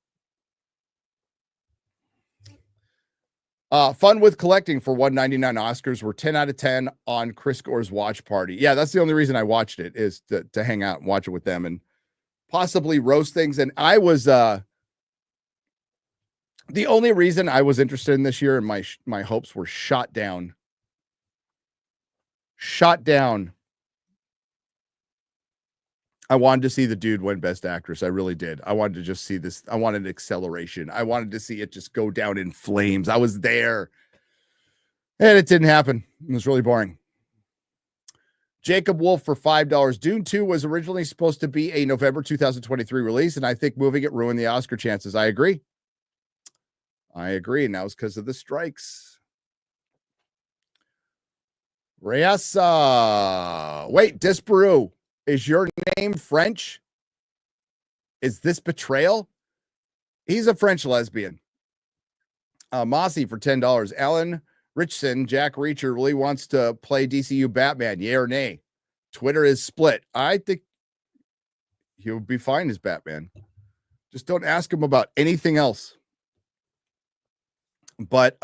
Fun with collecting for $1.99. Oscars were 10 out of 10 on Chris Gore's watch party. Yeah, that's the only reason I watched it, is to hang out and watch it with them and possibly roast things. And I was the only reason I was interested in this year, and my hopes were shot down. I wanted to see the dude win Best Actress. I really did. I wanted to just see this. I wanted acceleration. I wanted to see it just go down in flames. I was there. And it didn't happen. It was really boring. Jacob Wolf for $5. Dune 2 was originally supposed to be a November 2023 release, and I think moving it ruined the Oscar chances. I agree. And that was because of the strikes. Reyesa. Wait, Disparu. Is your name French? Is this betrayal? He's a French lesbian. Mossy for $10. Alan Richson, Jack Reacher really wants to play DCU Batman. Yay or nay? Twitter is split. I think he would be fine as Batman. Just don't ask him about anything else. But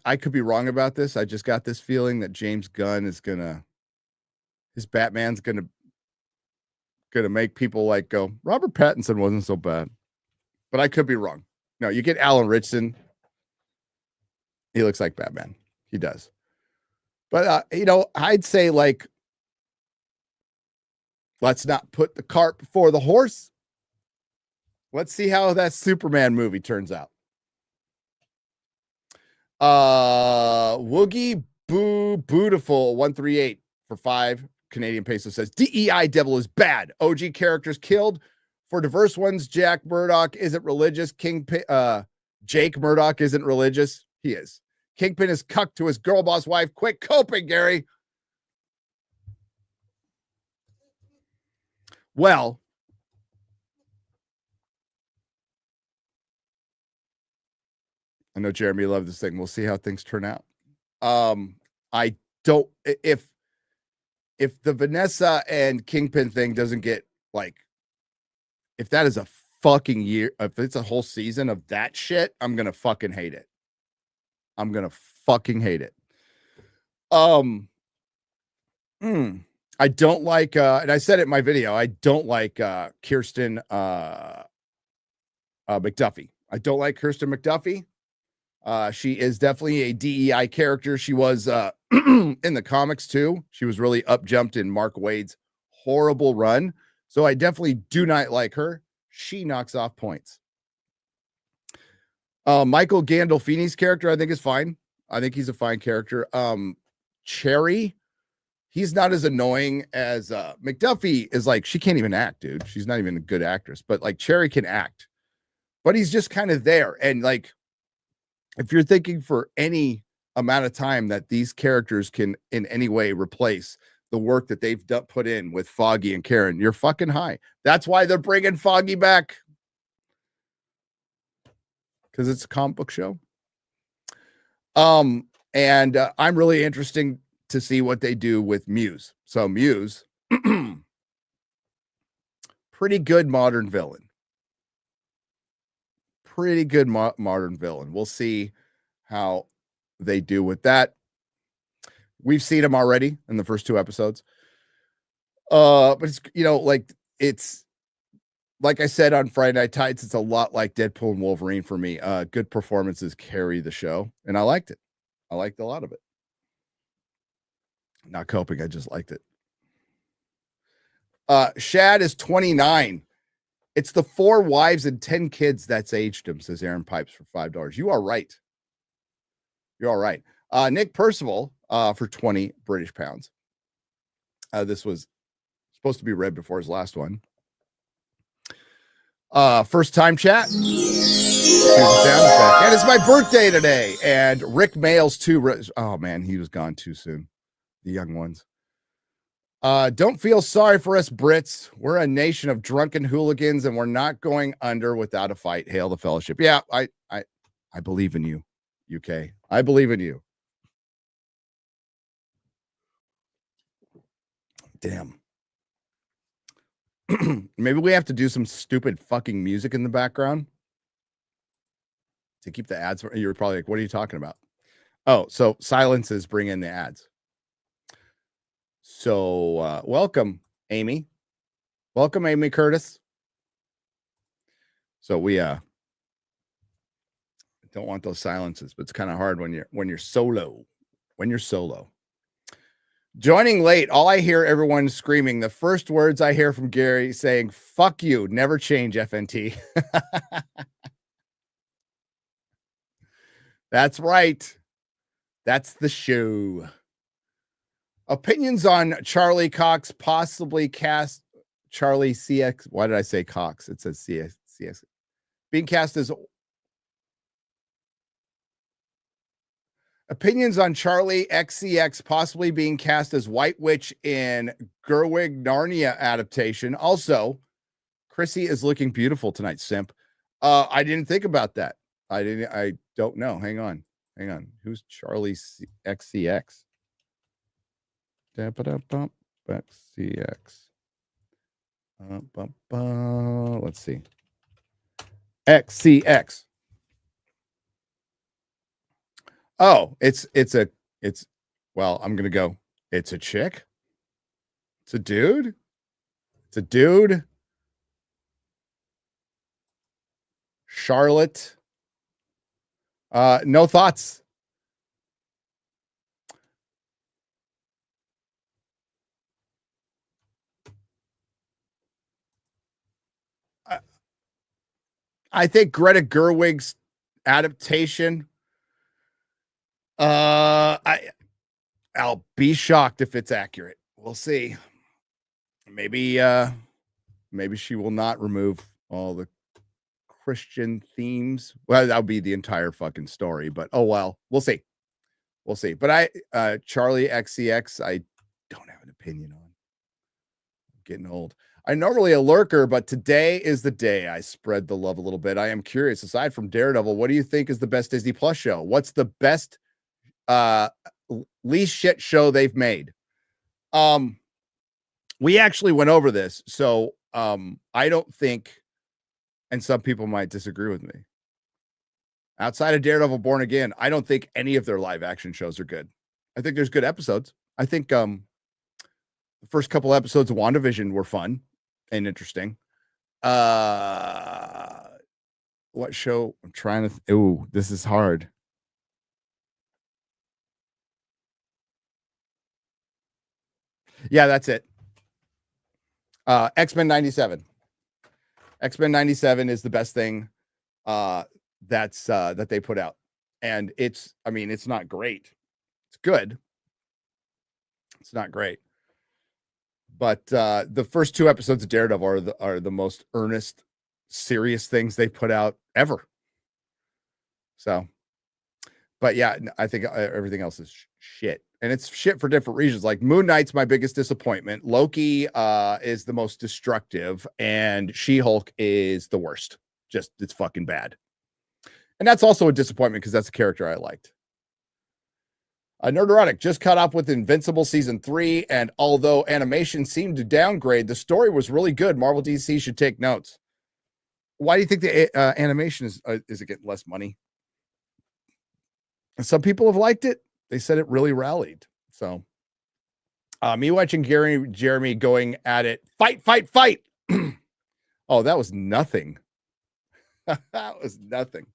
I could be wrong about this. I just got this feeling that James Gunn is his Batman's gonna make people like go, Robert Pattinson wasn't so bad. But I could be wrong. No, you get Alan Richson. He looks like Batman. He does. But I'd say, like, let's not put the cart before the horse. Let's see how that Superman movie turns out. Woogie Boo Beautiful 138 for 5 Canadian pesos says DEI devil is bad. OG characters killed. For diverse ones, Jack Murdoch isn't religious. Jake Murdoch isn't religious. He is. Kingpin is cucked to his girl boss wife. Quit coping, Gary. Well, I know Jeremy loved this thing. We'll see how things turn out. I don't, if the Vanessa and Kingpin thing doesn't get, like, if that is a fucking year, if it's a whole season of that shit, I'm going to fucking hate it. I don't like, and I said it in my video, I don't like Kirsten McDuffie. I don't like Kirsten McDuffie. She is definitely a DEI character. She was in the comics too. She was really up-jumped in Mark Waid's horrible run. So I definitely do not like her. She knocks off points. Michael Gandolfini's character, I think, is fine. I think he's a fine character. Cherry, he's not as annoying as McDuffie is. Like, she can't even act, dude. She's not even a good actress, but like Cherry can act, but he's just kind of there. And like, if you're thinking for any amount of time that these characters can in any way replace the work that they've put in with Foggy and Karen, you're fucking high. That's why they're bringing Foggy back, because it's a comic book show. And I'm really interested to see what they do with Muse. So Muse, pretty good modern villain. Pretty good modern villain. We'll see how they do with that. We've seen him already in the first 2 episodes. But it's, it's like I said on Friday Night Tights, it's a lot like Deadpool and Wolverine for me. Good performances carry the show, and I liked it. I liked a lot of it. Not coping, I just liked it. Shad is 29. It's the 4 wives and 10 kids that's aged him, says Aaron Pipes for $5. You are right. You're all right. Nick Percival for 20 British pounds. This was supposed to be read before his last one. First time chat. Here's the sound effect. And it's my birthday today. And Rick Mails too. Oh man, he was gone too soon. The young ones. Don't feel sorry for us Brits. We're a nation of drunken hooligans, and we're not going under without a fight. Hail the fellowship. Yeah, I believe in you, UK. I believe in you. Damn. Maybe we have to do some stupid fucking music in the background to keep the ads. You're probably like, what are you talking about? Oh, so silences bring in the ads. So welcome, Amy. Welcome, Amy Curtis. So we don't want those silences, but it's kind of hard when you're solo. When you're solo. Joining late, all I hear everyone screaming. The first words I hear from Gary saying, fuck you, never change, FNT. That's right. That's the show. Opinions on Charlie Cox possibly cast Charlie CX. Why did I say Cox? It says CX. Being cast as opinions on Charlie XCX possibly being cast as White Witch in Gerwig Narnia adaptation. Also, Chrissy is looking beautiful tonight, simp. I didn't think about that. I don't know. Hang on. Who's Charlie XCX? XCX. Let's see. XCX. Oh, well, I'm gonna go. It's a chick. It's a dude. Charlotte. No thoughts. I think Greta Gerwig's adaptation. I'll be shocked if it's accurate. We'll see. Maybe she will not remove all the Christian themes. Well, that'll be the entire fucking story, but oh well. We'll see. But Charlie XCX, I don't have an opinion on. I'm getting old. I'm normally a lurker, but today is the day I spread the love a little bit. I am curious, aside from Daredevil, what do you think is the best Disney Plus show? What's the best least shit show they've made? We actually went over this, so I don't think, and some people might disagree with me, outside of Daredevil Born Again, I don't think any of their live action shows are good. I think there's good episodes. I think the first couple episodes of WandaVision were fun and interesting. What show? I'm trying to ooh, this is hard. Yeah, that's it. X-Men 97. X-Men 97 is the best thing that they put out. And it's not great. It's good. It's not great. But the first 2 episodes of Daredevil are the most earnest, serious things they put out ever. So, but yeah, I think everything else is shit. And it's shit for different reasons. Like Moon Knight's my biggest disappointment. Loki is the most destructive, and She-Hulk is the worst. Just, it's fucking bad. And that's also a disappointment because that's a character I liked. Nerdrotic just caught up with Invincible season 3, and although animation seemed to downgrade, the story was really good. Marvel DC should take notes. Why do you think the animation is it getting less money? Some people have liked it. They said it really rallied. So me watching Jeremy going at it, fight. Oh, that was nothing. That was nothing.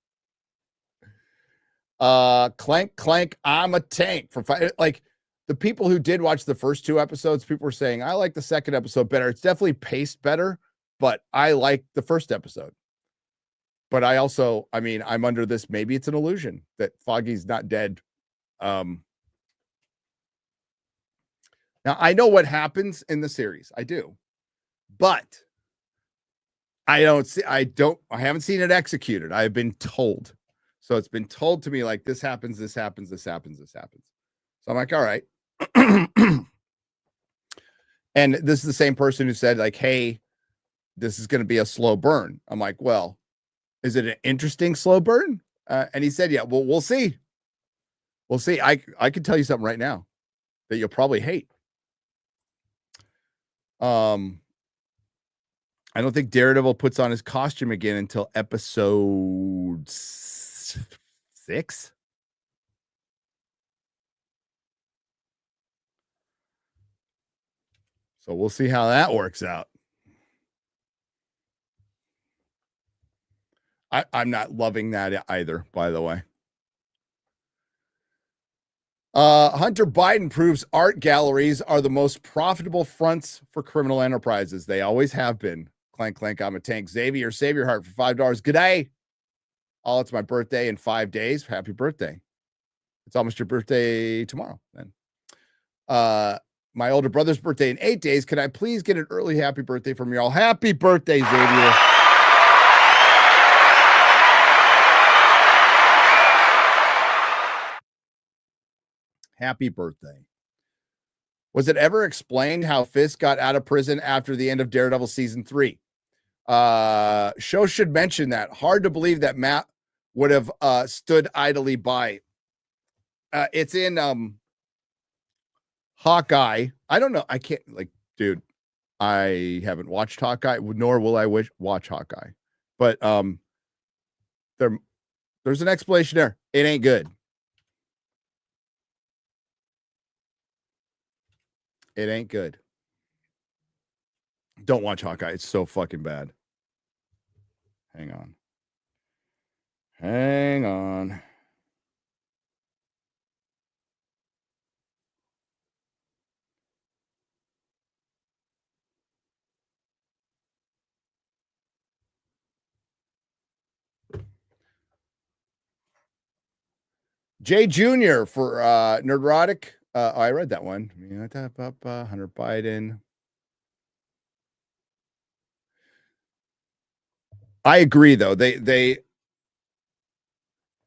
Clank, I'm a tank for fight. Like the people who did watch the first 2 episodes, people were saying, I like the second episode better. It's definitely paced better, but I like the first episode. But I also, I mean, I'm under this, maybe it's an illusion that Foggy's not dead. Now I know what happens in the series. I do, but I haven't seen it executed. I've been told. So it's been told to me like this happens. So I'm like, all right. And this is the same person who said like, hey, this is going to be a slow burn. I'm like, well, is it an interesting slow burn? And he said, yeah, well, we'll see. We'll see. I can tell you something right now that you'll probably hate. I don't think Daredevil puts on his costume again until episode 6. So we'll see how that works out. I'm not loving that either, by the way. Hunter Biden proves art galleries are the most profitable fronts for criminal enterprises. They always have been. Clank, I'm a tank. Xavier, save your heart for $5. Good day. Oh, it's my birthday in 5 days. Happy birthday. It's almost your birthday tomorrow then. My older brother's birthday in 8 days. Can I please get an early happy birthday from y'all? Happy birthday, Xavier. Happy birthday. Was it ever explained how Fisk got out of prison after the end of Daredevil season 3? Show should mention that. Hard to believe that Matt would have stood idly by. It's in Hawkeye. I don't know. I can't dude. I haven't watched Hawkeye, nor will I watch Hawkeye. But there's an explanation there. It ain't good. It ain't good. Don't watch Hawkeye. It's so fucking bad. Hang on. Jay Jr. for Nerdrotic. I read that one. Hunter Biden. I agree, though. They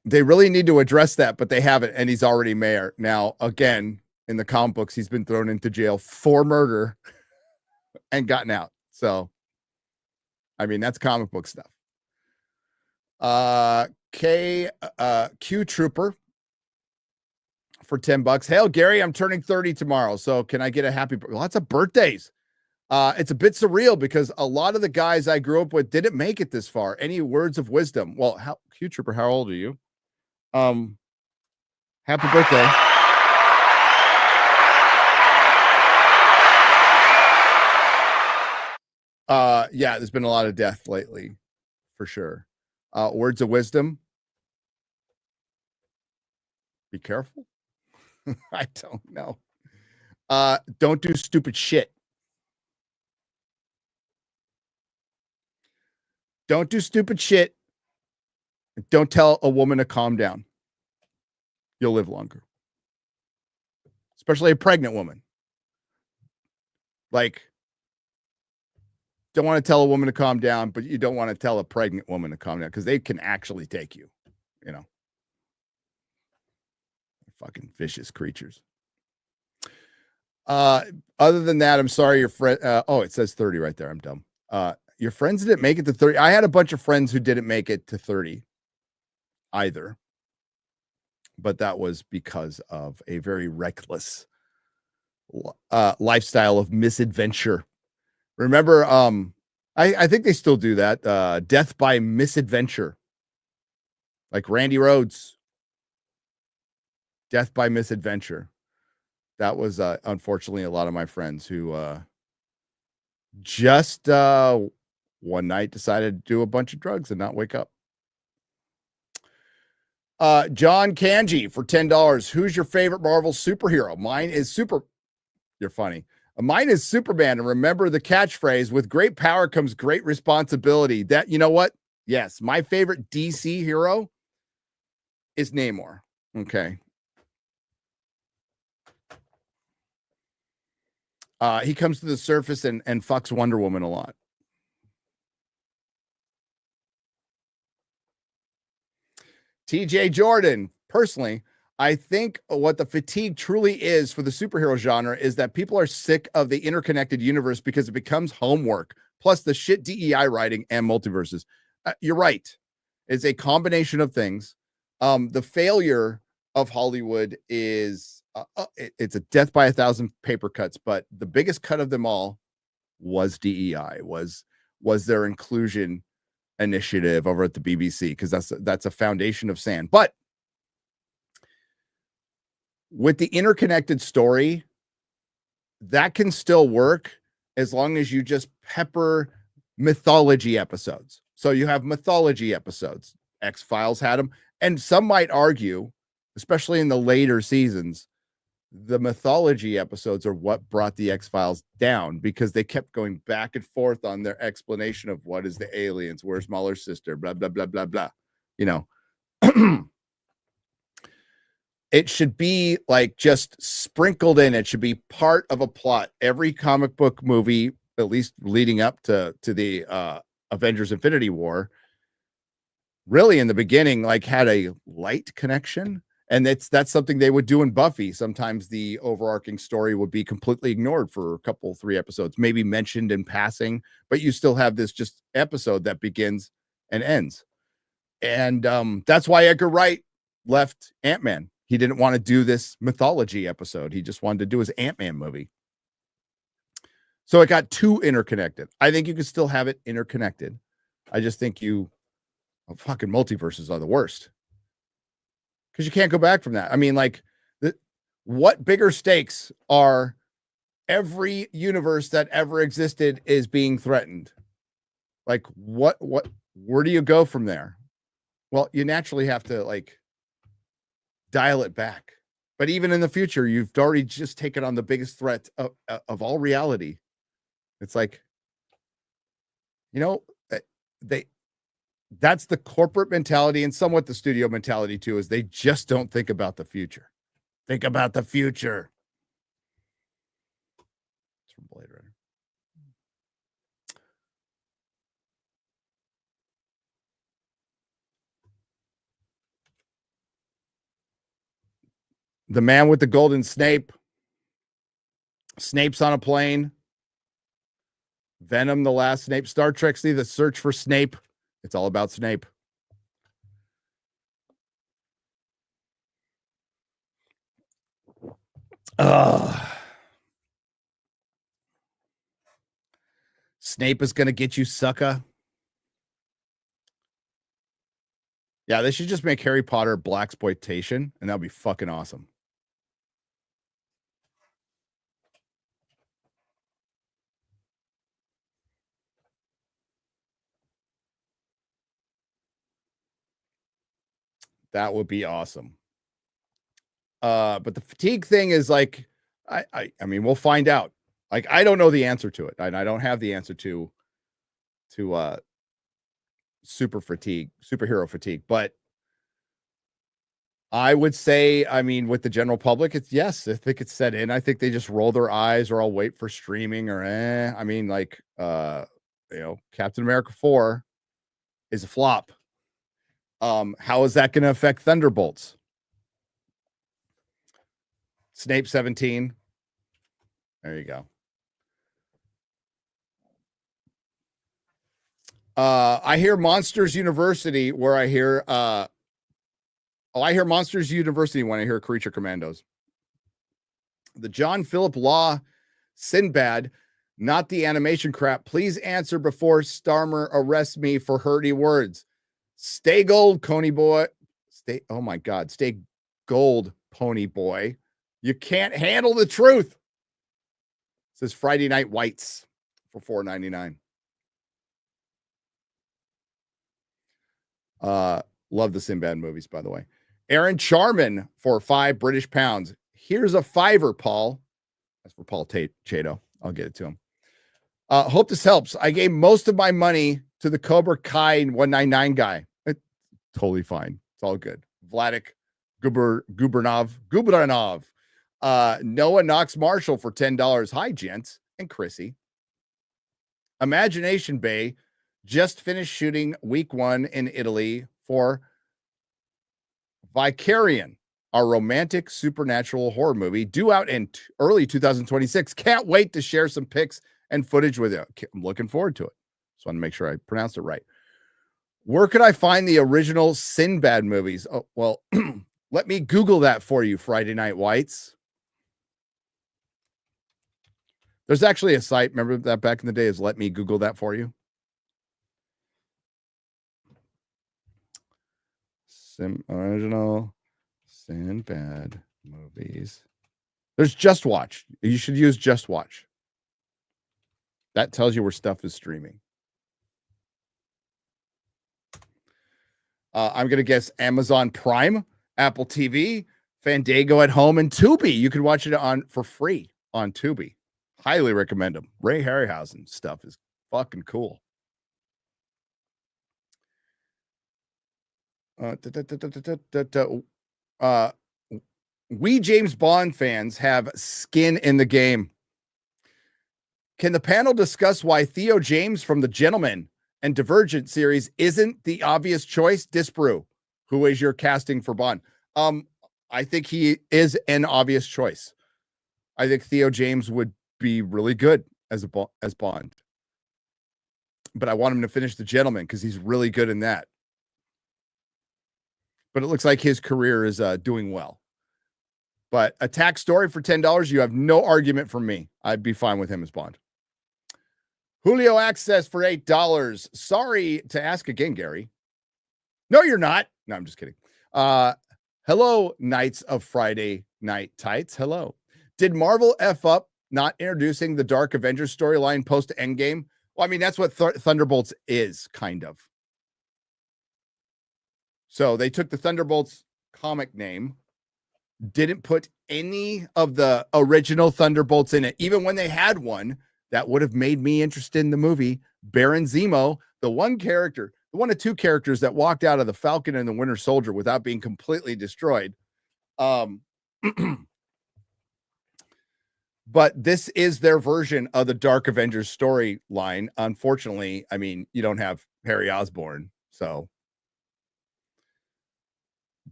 really need to address that, but they haven't, and he's already mayor. Now, again, in the comic books, he's been thrown into jail for murder and gotten out. So, I mean, that's comic book stuff. Q Trooper for $10. Hail, Gary, I'm turning 30 tomorrow, so can I get a happy birthday? Lots of birthdays. It's a bit surreal because a lot of the guys I grew up with didn't make it this far. Any words of wisdom? Well, Q Trooper, how old are you? Happy birthday. Yeah, there's been a lot of death lately, for sure. Words of wisdom. Be careful. I don't know. Don't do stupid shit. Don't do stupid shit. Don't tell a woman to calm down. You'll live longer. Especially a pregnant woman. Like, don't want to tell a woman to calm down, but you don't want to tell a pregnant woman to calm down because they can actually take you, you know. Fucking vicious creatures. Other than that, I'm sorry your friend. Oh, it says 30 right there. I'm dumb. Your friends didn't make it to 30. I had a bunch of friends who didn't make it to 30 either. But that was because of a very reckless lifestyle of misadventure. Remember, I think they still do that. Death by misadventure. Like Randy Rhoads. Death by misadventure. That was unfortunately a lot of my friends who just one night decided to do a bunch of drugs and not wake up. John Kanji for $10. Who's your favorite Marvel superhero? Mine is You're funny. Mine is Superman. And remember the catchphrase, with great power comes great responsibility. That, you know what? Yes, my favorite DC hero is Namor. Okay. He comes to the surface and fucks Wonder Woman a lot. TJ Jordan, personally, I think what the fatigue truly is for the superhero genre is that people are sick of the interconnected universe because it becomes homework, plus the shit DEI writing and multiverses. You're right. It's a combination of things. The failure of Hollywood is it's a death by 1,000 paper cuts, but the biggest cut of them all was DEI, was their inclusion initiative over at the BBC, because that's a foundation of sand. But with the interconnected story, that can still work as long as you just pepper mythology episodes. So you have mythology episodes. X-Files had them, and some might argue, especially in the later seasons, the mythology episodes are what brought the X-Files down, because they kept going back and forth on their explanation of what is the aliens, where's Muller's sister, blah, blah, blah, blah, blah. You know, it should be like just sprinkled in. It should be part of a plot. Every comic book movie, at least leading up to the Avengers Infinity War, really in the beginning, like had a light connection. And that's something they would do in Buffy. Sometimes the overarching story would be completely ignored for a couple, 3 episodes, maybe mentioned in passing, but you still have this just episode that begins and ends. And that's why Edgar Wright left Ant-Man. He didn't want to do this mythology episode. He just wanted to do his Ant-Man movie. So it got too interconnected. I think you can still have it interconnected. I just think fucking multiverses are the worst. Because you can't go back from that. I mean, like, what bigger stakes are every universe that ever existed is being threatened? Like, where do you go from there? Well, you naturally have to, like, dial it back. But even in the future, you've already just taken on the biggest threat of all reality. It's like, you know, that's the corporate mentality, and somewhat the studio mentality too, is they just don't think about the future. Think about the future. It's from Blade Runner. The Man with the Golden Snape. Snape's on a plane. Venom, the last Snape. Star Trek C, The Search for Snape. It's all about Snape. Snape is going to get you, sucker. Yeah, they should just make Harry Potter blaxploitation, and that would be fucking awesome. That would be awesome. But the fatigue thing is like, I mean, we'll find out. Like, I don't know the answer to it. I don't have the answer to superhero fatigue, but I would say, I mean, with the general public, it's yes. I think it's set in. I think they just roll their eyes, or I'll wait for streaming, or I mean, like, Captain America 4 is a flop. How is that going to affect Thunderbolts? Snape 17. There you go. I hear Monsters University where I hear I hear Monsters University when I hear Creature Commandos. The John Philip Law Sinbad, not the animation crap. Please answer before Starmer arrests me for hurty words. Stay gold, Coney boy. Oh my God. Stay gold, pony boy. You can't handle the truth. It says Friday Night Whites for $4.99. Love the Sinbad movies, by the way. Aaron Charman for £5 British. Here's a $5, Paul. That's for Paul Chato. I'll get it to him. Hope this helps. I gave most of my money to the Cobra Kai 199 guy. It's totally fine. It's all good. Vladik Gubernov. Noah Knox Marshall for $10. Hi, gents and Chrissy. Imagination Bay just finished shooting week 1 in Italy for Vicarian, our romantic supernatural horror movie, due out in early 2026. Can't wait to share some pics and footage with you. I'm looking forward to it. Just want to make sure I pronounced it right. Where could I find the original Sinbad movies? Oh, well, let me Google that for you, Friday Night Whites. There's actually a site, remember that back in the day, is let me Google that for you. Original Sinbad movies. There's Just Watch. You should use Just Watch. That tells you where stuff is streaming. I'm going to guess Amazon Prime, Apple TV, Fandango at home, and Tubi. You can watch it for free on Tubi. Highly recommend them. Ray Harryhausen stuff is fucking cool. We James Bond fans have skin in the game. Can the panel discuss why Theo James from The Gentleman and Divergent series isn't the obvious choice? Disbrew, who is your casting for Bond? I think he is an obvious choice. I think Theo James would be really good as Bond, but I want him to finish The Gentleman because he's really good in that. But it looks like his career is doing well. But Attack Story for $10, you have no argument from me. I'd be fine with him as Bond. Julio Access for $8. Sorry to ask again, Gary. No, you're not. No, I'm just kidding. Hello, Knights of Friday Night Tights. Hello. Did Marvel F up not introducing the Dark Avengers storyline post Endgame? Well, I mean, that's what Thunderbolts is, kind of. So they took the Thunderbolts comic name, didn't put any of the original Thunderbolts in it. Even when they had one, that would have made me interested in the movie. Baron Zemo, the one of two characters that walked out of the Falcon and the Winter Soldier without being completely destroyed. But this is their version of the Dark Avengers storyline. Unfortunately, I mean, you don't have Harry Osborn, so.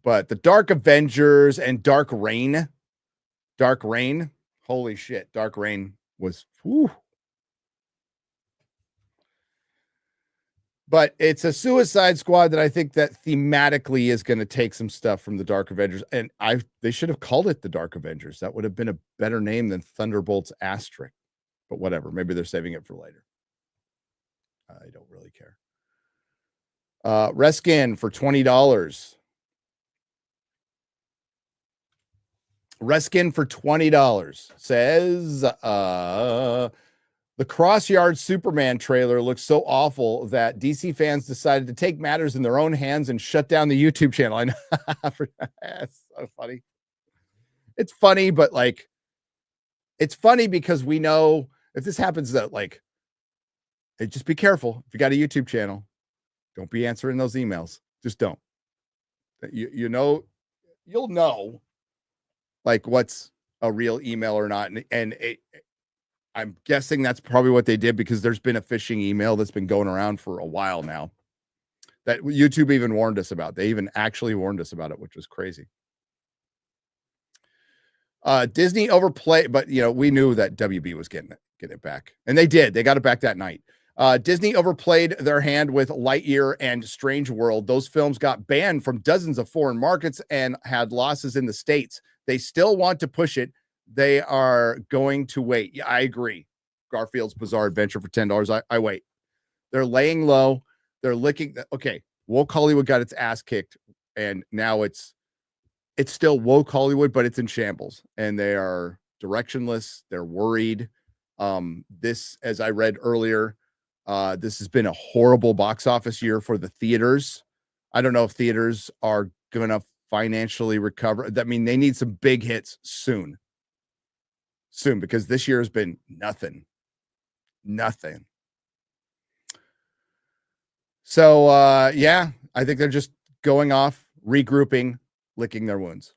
But the Dark Avengers and Dark Reign, holy shit, Dark Reign was, whew. But it's a Suicide Squad that I think that thematically is going to take some stuff from the Dark Avengers. And they should have called it the Dark Avengers. That would have been a better name than Thunderbolts Asterisk. But whatever, maybe they're saving it for later. I don't really care. Reskin for $20. Reskin for $20 says the Crossyard Superman trailer looks so awful that DC fans decided to take matters in their own hands and shut down the YouTube channel. I know. That's so funny. It's funny, but like, it's funny because we know if this happens that like, just be careful. If you got a YouTube channel, don't be answering those emails. Just don't. You know you'll know like what's a real email or not. I'm guessing that's probably what they did, because there's been a phishing email that's been going around for a while now that YouTube even warned us about. They even actually warned us about it, which was crazy. Disney overplayed, but we knew that WB was getting it back, and they did. They got it back that night. Disney overplayed their hand with Lightyear and Strange World. Those films got banned from dozens of foreign markets and had losses in the States. They still want to push it. They are going to wait. Yeah, I agree. Garfield's Bizarre Adventure for $10. I wait. They're laying low. They're licking. Okay, woke Hollywood got its ass kicked, and now it's still woke Hollywood, but it's in shambles, and they are directionless. They're worried. This, as I read earlier, this has been a horrible box office year for the theaters. I don't know if theaters are going to financially recover. I mean, they need some big hits soon, because this year has been nothing. So, yeah, I think they're just going off, regrouping, licking their wounds.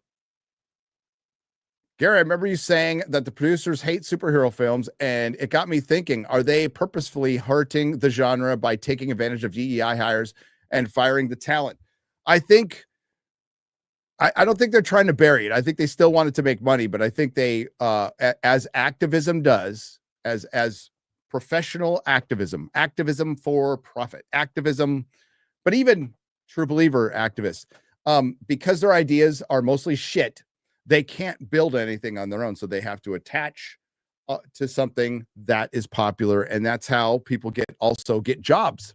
Gary, I remember you saying that the producers hate superhero films, and it got me thinking, are they purposefully hurting the genre by taking advantage of DEI hires and firing the talent? I think, I don't think they're trying to bury it. I think they still wanted to make money, but I think they, as activism does, as professional activism for profit, activism, but even true believer activists, because their ideas are mostly shit, they can't build anything on their own. So they have to attach to something that is popular. And that's how people also get jobs.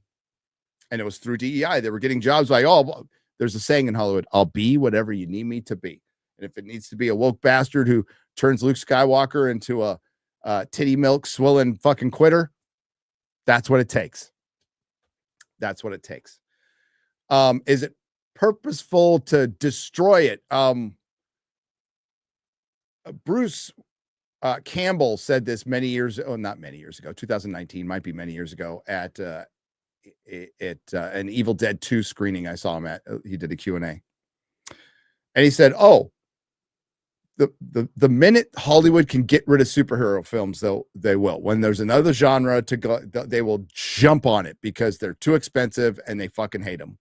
And it was through DEI. They were getting jobs like, oh, there's a saying in Hollywood, I'll be whatever you need me to be. And if it needs to be a woke bastard who turns Luke Skywalker into a titty milk swilling fucking quitter, that's what it takes. That's what it takes. Is it purposeful to destroy it? Bruce Campbell said this not many years ago, 2019, might be many years ago, at an Evil Dead 2 screening I saw him at. He did a Q&A. And he said, the minute Hollywood can get rid of superhero films, though, they will. When there's another genre to go, they will jump on it because they're too expensive and they fucking hate them.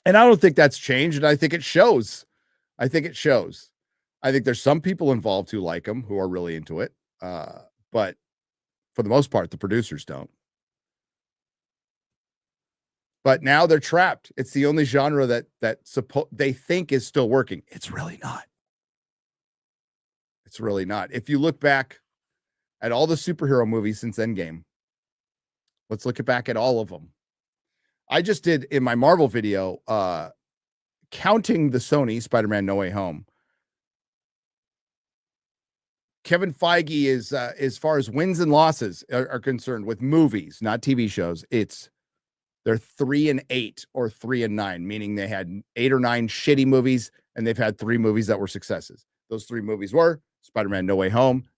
And I don't think that's changed, and I think it shows. I think there's some people involved who like them, who are really into it. But for the most part, the producers don't. But now they're trapped. It's the only genre that they think is still working. It's really not. It's really not. If you look back at all the superhero movies since Endgame, let's look back at all of them. I just did in my Marvel video, counting the Sony Spider-Man No Way Home. Kevin Feige is, as far as wins and losses are concerned with movies, not TV shows, they're 3-8 or 3-9, meaning they had 8 or 9 shitty movies, and they've had 3 movies that were successes. Those 3 movies were Spider-Man No Way Home,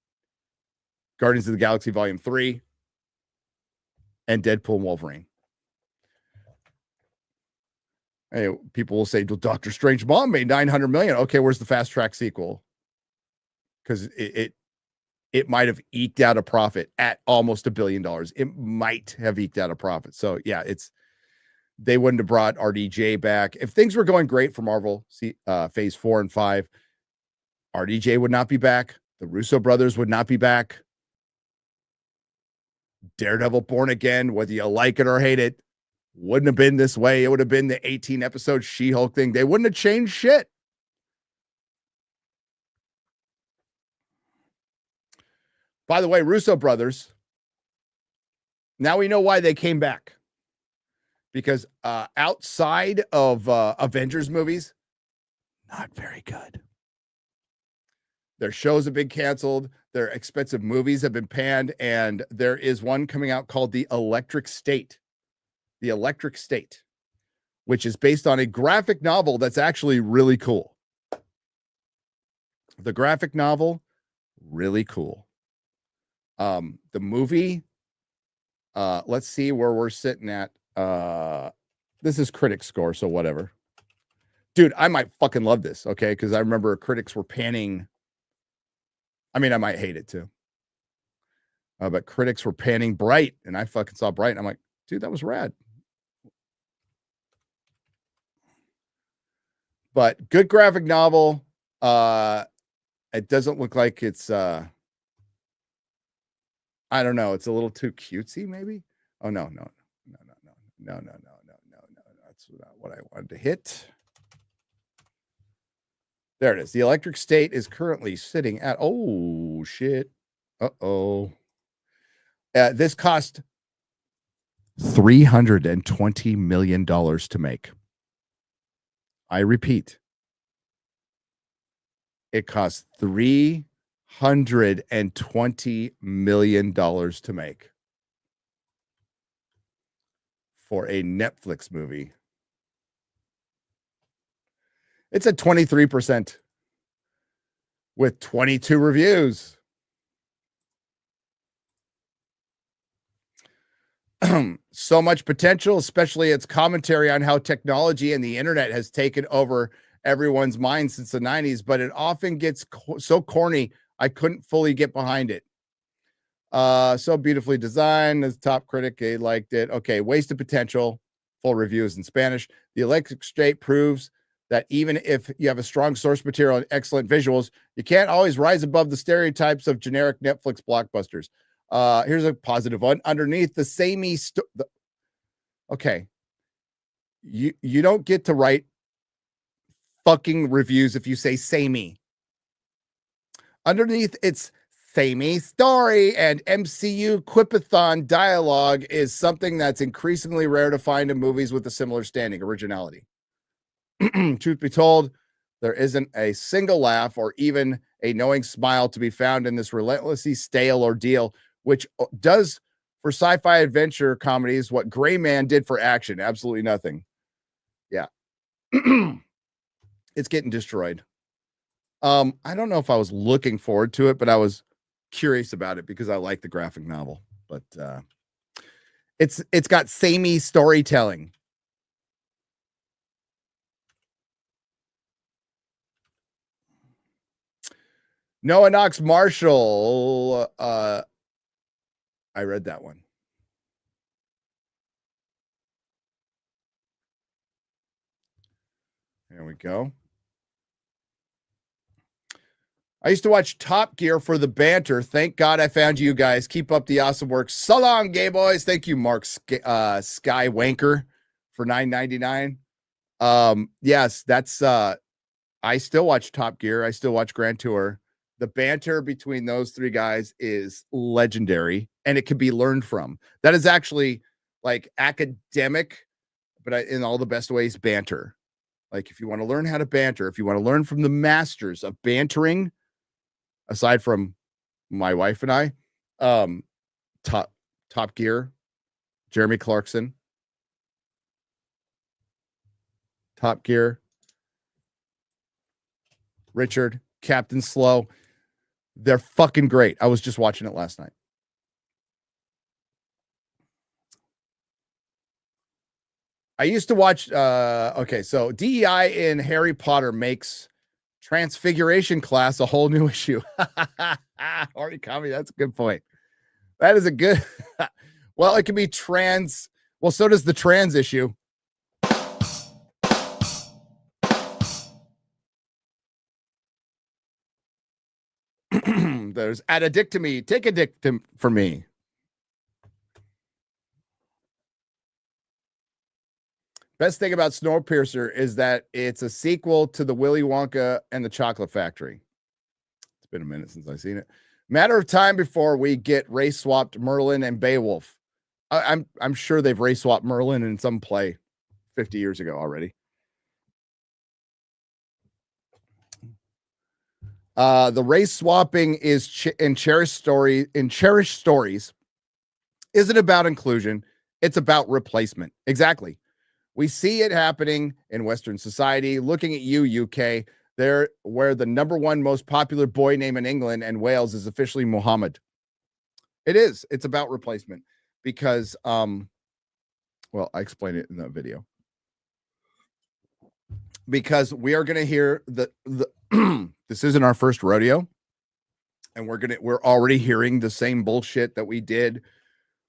Guardians of the Galaxy Volume 3, and Deadpool and Wolverine. Hey, people will say, well, Doctor Strange Mom made $900 million. Okay, where's the fast track sequel? Because it might have eked out a profit at almost $1 billion. It might have eked out a profit. So yeah, they wouldn't have brought RDJ back. If things were going great for Marvel, phase 4 and 5, RDJ would not be back. The Russo brothers would not be back. Daredevil Born Again, whether you like it or hate it, wouldn't have been this way. It would have been the 18 episode She-Hulk thing. They wouldn't have changed shit. By the way, Russo brothers, now we know why they came back. Because outside of Avengers movies, not very good. Their shows have been canceled. Their expensive movies have been panned. And there is one coming out called The Electric State. The Electric State, which is based on a graphic novel that's actually really cool. The graphic novel, really cool. The movie, let's see where we're sitting at. This is critic score, so whatever. dude, I might fucking love this, okay? Because I remember critics were panning. I mean, I might hate it too. But critics were panning Bright, and I fucking saw Bright, and I'm like, dude, that was rad. But good graphic novel. It doesn't look like it's I don't know, it's a little too cutesy, maybe. Oh no. That's not what I wanted to hit. There it is. The electric state is currently sitting at, oh shit. Uh-oh. This cost $320 million to make. I repeat, it cost $320 million to make for a Netflix movie. It's at 23% with 22 reviews. So much potential, especially its commentary on how technology and the internet has taken over everyone's mind since the 90s, but it often gets so corny, I couldn't fully get behind it. So beautifully designed. As top critic, he liked it. Okay, wasted potential. Full reviews in Spanish. The electric state proves that even if you have a strong source material and excellent visuals, you can't always rise above the stereotypes of generic Netflix blockbusters. Here's a positive one. Underneath the samey okay. You don't get to write fucking reviews if you say samey. Underneath its samey story and MCU quipathon dialogue is something that's increasingly rare to find in movies with a similar standing, originality. Truth be told, there isn't a single laugh or even a knowing smile to be found in this relentlessly stale ordeal, which does for sci-fi adventure comedies what Gray Man did for action. Absolutely nothing. Yeah. It's getting destroyed. I don't know if I was looking forward to it, but I was curious about it because I like the graphic novel. But it's got samey storytelling. Noah Knox Marshall. I read that one. There we go. I used to watch Top Gear for the banter. Thank God I found you guys. Keep up the awesome work. So long, gay boys. Thank you, Mark Sky Wanker, for $9.99. Yes, that's I still watch Top Gear. I still watch Grand Tour. The banter between those three guys is legendary, and it can be learned from. That is actually like academic, but in all the best ways, banter. Like if you want to learn how to banter, if you want to learn from the masters of bantering, aside from my wife and I, Top Gear, Jeremy Clarkson, Top Gear, Richard, Captain Slow. They're fucking great. I was just watching it last night. I used to watch, okay, so DEI in Harry Potter makes Transfiguration class a whole new issue. Origami, that's a good point. That is a good, well, it can be trans, well, so does the trans issue. There's adadictomy. Take a dictum for me. Best thing about Snowpiercer is that it's a sequel to the Willy Wonka and the Chocolate Factory. It's been a minute since I've seen it. Matter of time before we get race swapped Merlin and Beowulf. I'm sure they've race swapped Merlin in some play 50 years ago already. The race swapping is in cherished stories isn't about inclusion. It's about replacement. Exactly. We see it happening in Western society. Looking at you, UK, there where the number one most popular boy name in England and Wales is officially Muhammad. It is. It's about replacement because, well, I explained it in the video. because we are going to hear the this isn't our first rodeo, and we're already hearing the same bullshit that we did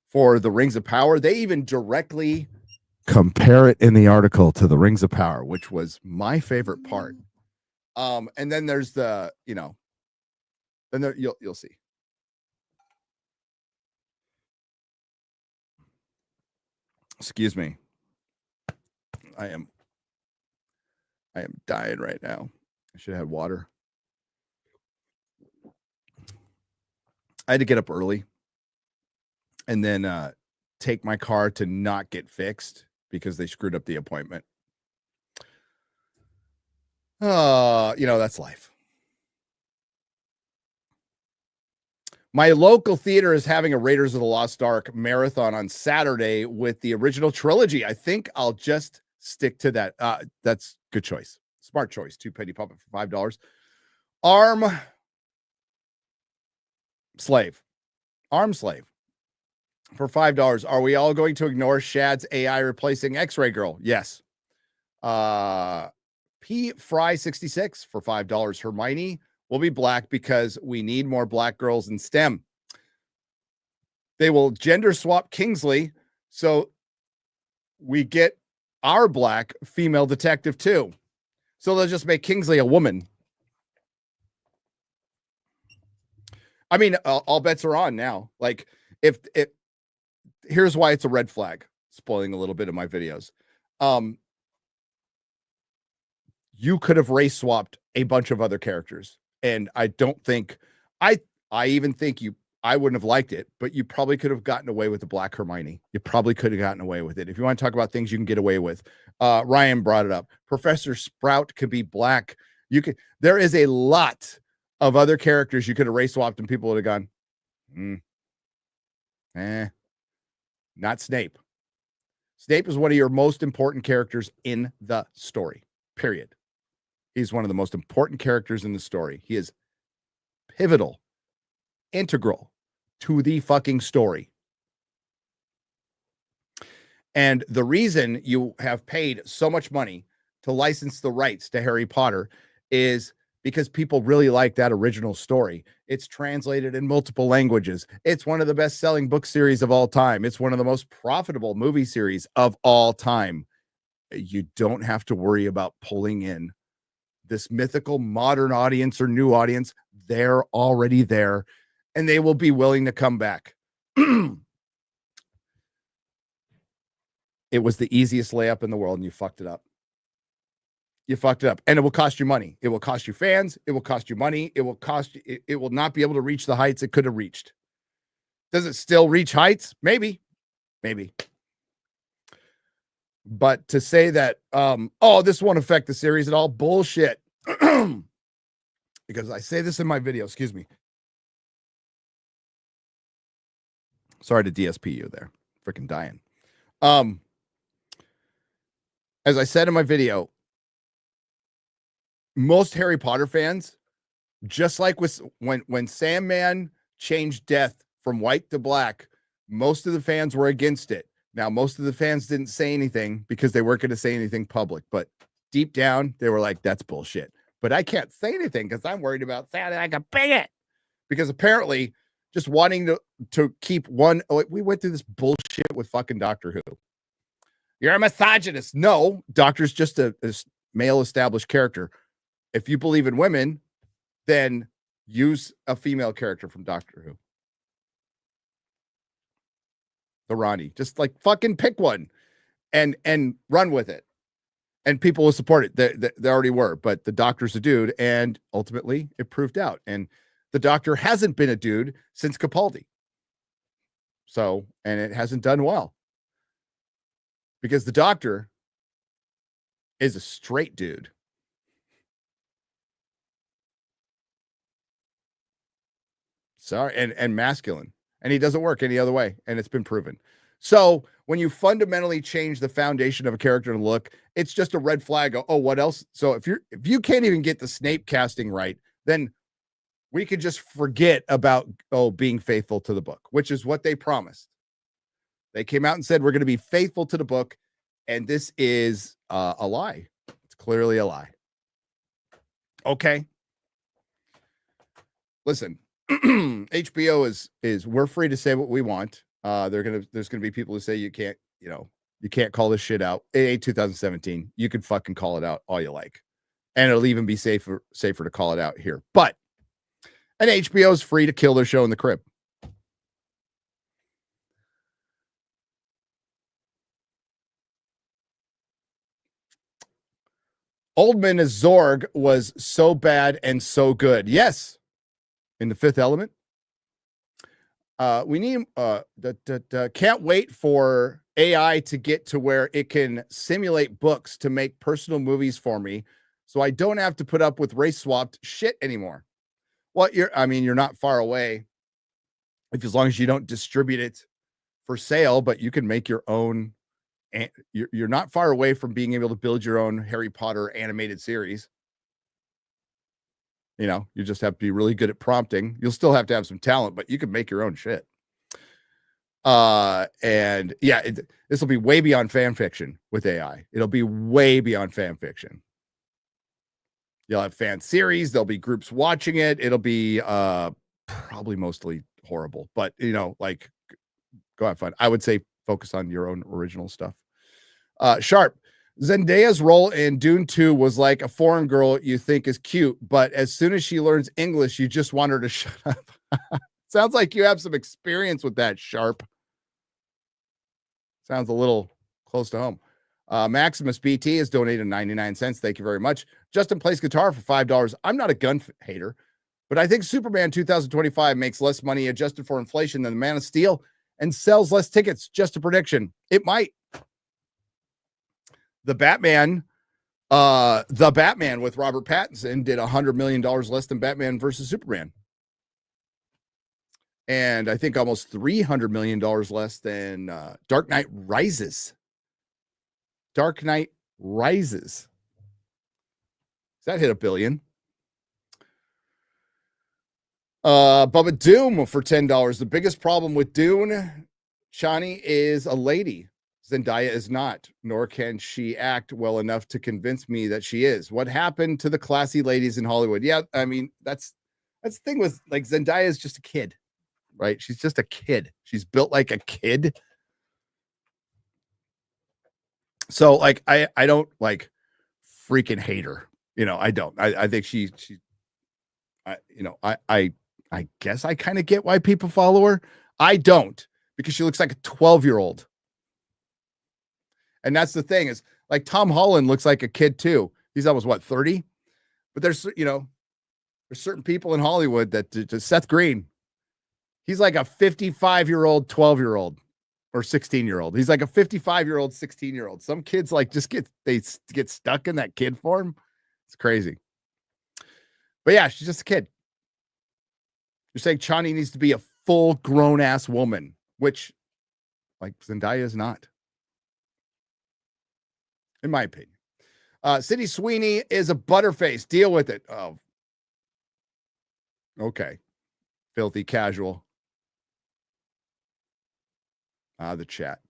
for the Rings of Power. They even directly compare it in the article to the Rings of Power, which was my favorite part. And then there's the, then there you'll see. Excuse me. I am dying right now. I should have had water. I had to get up early and then take my car to not get fixed because they screwed up the appointment. That's life. My local theater is having a Raiders of the Lost Ark marathon on Saturday with the original trilogy. I think I'll just stick to that. That's good choice. Smart choice. 2 penny puppet for $5. Arm slave for $5. Are we all going to ignore Shad's AI replacing X-Ray Girl? Yes. P Fry 66 for $5. Hermione will be black because we need more black girls in STEM. They will gender swap Kingsley so we get our black female detective too. So they'll just make Kingsley a woman. I mean, all bets are on now. Like, here's why it's a red flag. Spoiling a little bit of my videos. You could have race swapped a bunch of other characters, and I don't think I even think I wouldn't have liked it, but you probably could have gotten away with the black Hermione. You probably could have gotten away with it. If you want to talk about things you can get away with, Ryan brought it up. Professor Sprout could be black. There is a lot of other characters you could have race swapped and people would have gone, not Snape. Snape is one of your most important characters in the story, period. He's one of the most important characters in the story. He is pivotal, integral to the fucking story. And the reason you have paid so much money to license the rights to Harry Potter is because people really like that original story. It's translated in multiple languages. It's one of the best-selling book series of all time. It's one of the most profitable movie series of all time. You don't have to worry about pulling in this mythical modern audience or new audience. They're already there, and they will be willing to come back. It was the easiest layup in the world, and you fucked it up. You fucked it up, and it will cost you money. It will cost you fans. It will cost you money. It will cost you. It will not be able to reach the heights it could have reached. Does it still reach heights? Maybe. But to say that, this won't affect the series at all, bullshit. Because I say this in my video. Excuse me. Sorry to DSP you there. Freaking dying. As I said in my video, most Harry Potter fans, just like with when Sandman changed death from white to black, most of the fans were against it. Now, most of the fans didn't say anything because they weren't going to say anything public, but deep down, they were like, that's bullshit. But I can't say anything because I'm worried about sounding like a bigot. Because apparently, just wanting to keep one, we went through this bullshit with fucking Doctor Who. You're a misogynist. No, Doctor's just a male established character. If you believe in women, then use a female character from Doctor Who. The Ronnie. Just like fucking pick one and run with it. And people will support it. They already were, but the Doctor's a dude, and ultimately it proved out. And the Doctor hasn't been a dude since Capaldi. So, and it hasn't done well. Because the Doctor is a straight dude. Sorry, and masculine. And he doesn't work any other way. And it's been proven. So when you fundamentally change the foundation of a character and look, it's just a red flag. Oh, what else? So if you can't even get the Snape casting right, then we could just forget about being faithful to the book, which is what they promised. They came out and said, we're going to be faithful to the book. And this is a lie. It's clearly a lie. Okay. Listen, HBO is we're free to say what we want. There's gonna be people who say you can't call this shit out. It ain't 2017. You can fucking call it out all you like. And it'll even be safer to call it out here. But and HBO is free to kill their show in the crib. Oldman as Zorg was so bad and so good. Yes. In The Fifth Element. We need can't wait for AI to get to where it can simulate books to make personal movies for me, so I don't have to put up with race swapped shit anymore. Well, you're not far away, as long as you don't distribute it for sale, but you can make your own. And you're not far away from being able to build your own Harry Potter animated series. You just have to be really good at prompting. You'll still have to have some talent, but you can make your own shit. And yeah, this will be way beyond fan fiction with AI. It'll be way beyond fan fiction. You'll have fan series. There'll be groups watching it. It'll be probably mostly horrible, but go have fun. I would say focus on your own original stuff. Sharp. Zendaya's role in Dune 2 was like a foreign girl you think is cute, but as soon as she learns English, you just want her to shut up. Sounds like you have some experience with that, Sharp. Sounds a little close to home. Maximus BT has donated 99 cents. Thank you very much. Justin plays guitar for $5. I'm not a gun hater, but I think Superman 2025 makes less money adjusted for inflation than the Man of Steel and sells less tickets. Just a prediction. It might. The Batman with Robert Pattinson did $100 million less than Batman versus Superman. And I think almost $300 million less than Dark Knight Rises. Dark Knight Rises. That hit $1 billion. Bubba Doom for $10. The biggest problem with Dune, Chani, is a lady. Zendaya is not, nor can she act well enough to convince me that she is. What happened to the classy ladies in Hollywood? Yeah, I mean, that's the thing with Zendaya is just a kid, right? She's just a kid. She's built like a kid. So I don't freaking hate her. I don't. I think I guess I kind of get why people follow her. I don't, because she looks like a 12-year-old. And that's the thing is Tom Holland looks like a kid too. He's almost 30, but there's certain people in Hollywood that Seth Green, he's like a 55-year-old, 12-year-old or 16-year-old. He's like a 55-year-old, 16-year-old. Some kids just get stuck in that kid form. It's crazy. But yeah, she's just a kid. You're saying Chani needs to be a full grown ass woman, which Zendaya is not. In my opinion. Sydney Sweeney is a butterface. Deal with it. Oh. Okay. Filthy casual. The chat.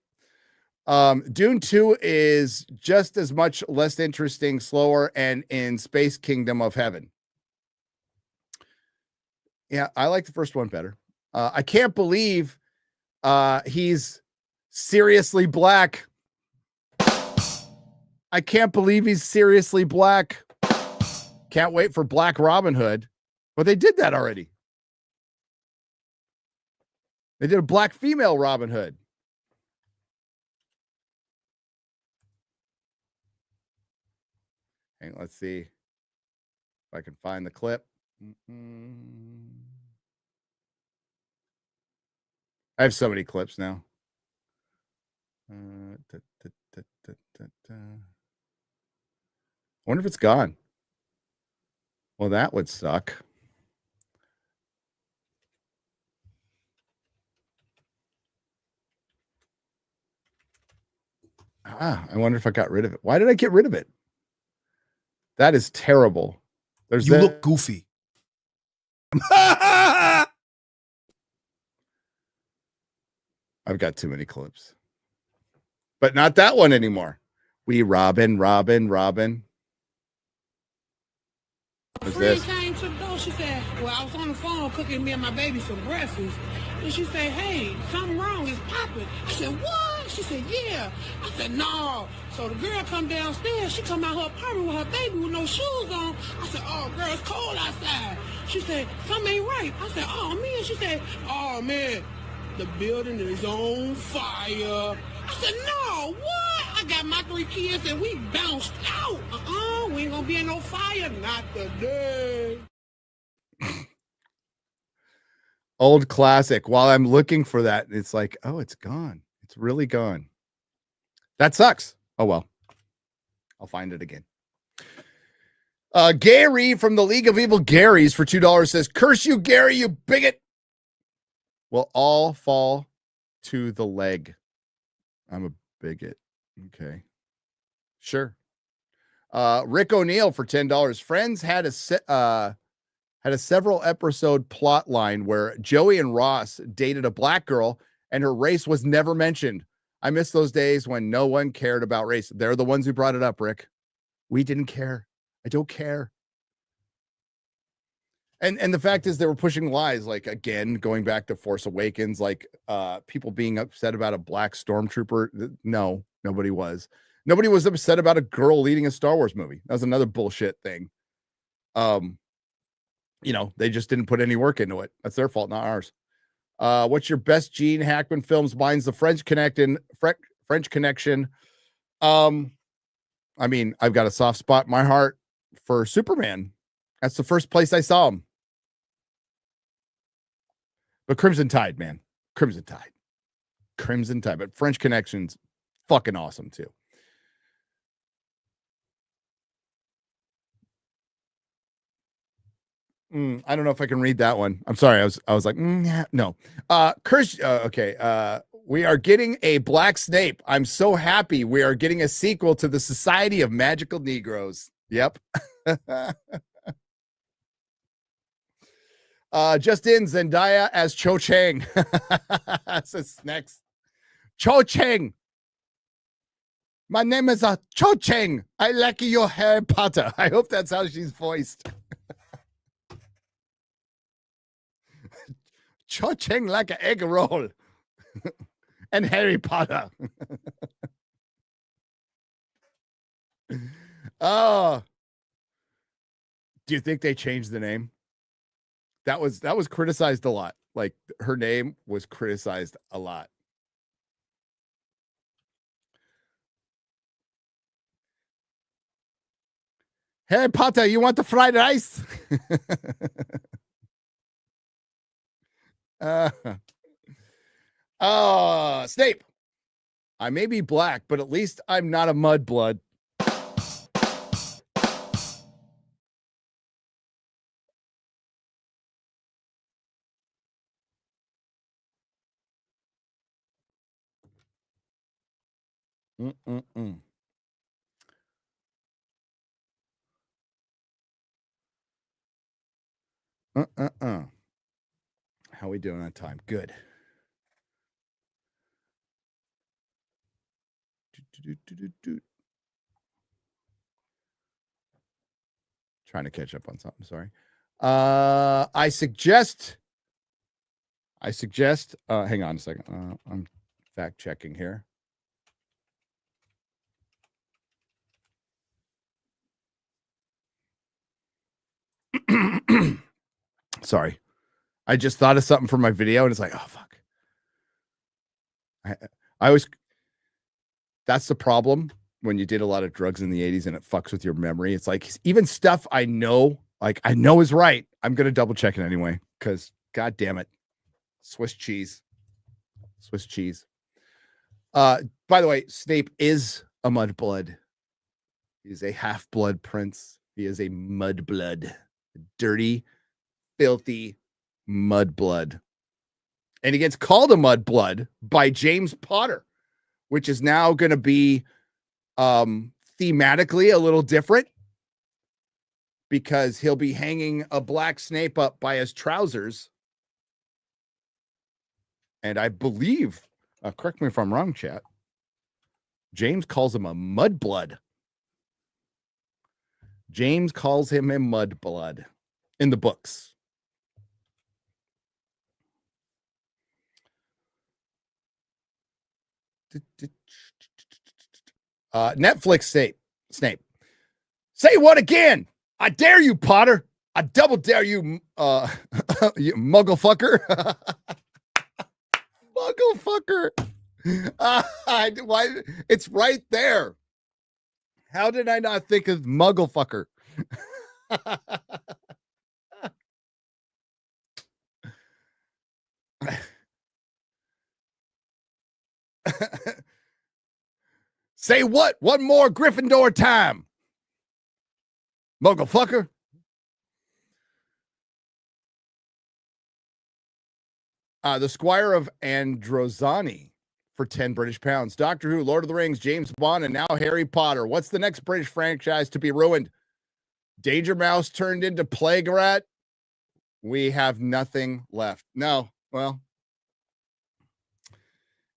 Dune 2 is just as much less interesting, slower, and in Space Kingdom of Heaven. Yeah, I like the first one better. I can't believe he's seriously black. I can't believe he's seriously black. Can't wait for Black Robin Hood. But they did that already. They did a black female Robin Hood. Hang on, let's see if I can find the clip. I have so many clips now. I wonder if it's gone. Well, that would suck. I wonder if I got rid of it. Why did I get rid of it? That is terrible. You look goofy. I've got too many clips. But not that one anymore. We Robin. What's friend this? came to the door. She said, well, I was on the phone cooking me and my baby some breakfast. And she said, hey, something wrong. It's popping. I said, what? She said, yeah. I said, no. So the girl come downstairs. She come out her apartment with her baby with no shoes on. I said, oh, girl, it's cold outside. She said, something ain't right. I said, oh, man. She said, oh, man, the building is on fire. I said, no, what? I got my 3 kids and we bounced out. We ain't gonna be in no fire. Not today. Old classic. While I'm looking for that, it's like, oh, it's gone. It's really gone. That sucks. Oh, well. I'll find it again. Gary from the League of Evil Garys for $2 says, curse you, Gary, you bigot. Will all fall to the leg. I'm a bigot. Okay. Sure. Rick O'Neill for $10. Friends had a several episode plot line where Joey and Ross dated a black girl and her race was never mentioned. I miss those days when no one cared about race. They're the ones who brought it up, Rick. We didn't care. I don't care. And the fact is they were pushing lies, like, again, going back to Force Awakens, like people being upset about a black stormtrooper. No, nobody was. Nobody was upset about a girl leading a Star Wars movie. That was another bullshit thing. They just didn't put any work into it. That's their fault, not ours. What's your best Gene Hackman films? Mine's The French Connection. I mean, I've got a soft spot in my heart for Superman. That's the first place I saw him. But Crimson Tide, man. Crimson Tide. But French Connection's fucking awesome, too. I don't know if I can read that one. I'm sorry. I was like, no. Okay. We are getting a Black Snape. I'm so happy we are getting a sequel to the Society of Magical Negroes. Yep. Just in, Zendaya as Cho Chang. That's next. Cho Chang. My name is Cho Chang. I like your Harry Potter. I hope that's how she's voiced. Cho Chang like an egg roll. And Harry Potter. Oh. Do you think they changed the name? That was criticized a lot. Like, her name was criticized a lot. Harry Potter, you want the fried rice? Snape. I may be black, but at least I'm not a mudblood. How we doing on time? Good. Trying to catch up on something. Sorry. I suggest. Hang on a second. I'm fact checking here. Sorry. I just thought of something for my video and it's like, oh, fuck. I always, that's the problem when you did a lot of drugs in the 80s and it fucks with your memory. It's like, even stuff I know is right. I'm going to double check it anyway, because God damn it. Swiss cheese. By the way, Snape is a mudblood. He's a half-blood prince. He is a mudblood. Dirty, filthy mudblood. And he gets called a mudblood by James Potter, which is now going to be thematically a little different, because he'll be hanging a black Snape up by his trousers. And I believe, correct me if I'm wrong, chat, James calls him a mudblood. James calls him a mudblood in the books. Netflix Snape. Say what again? I dare you, Potter. I double dare you, you muggle fucker. Muggle fucker. Why? It's right there. How did I not think of muggle fucker? Say what? One more Gryffindor time. Muggle fucker. The Squire of Androzani for 10 British pounds. Doctor Who, Lord of the Rings, James Bond, and now Harry Potter. What's the next British franchise to be ruined? Danger Mouse turned into Plague Rat. We have nothing left. No, well,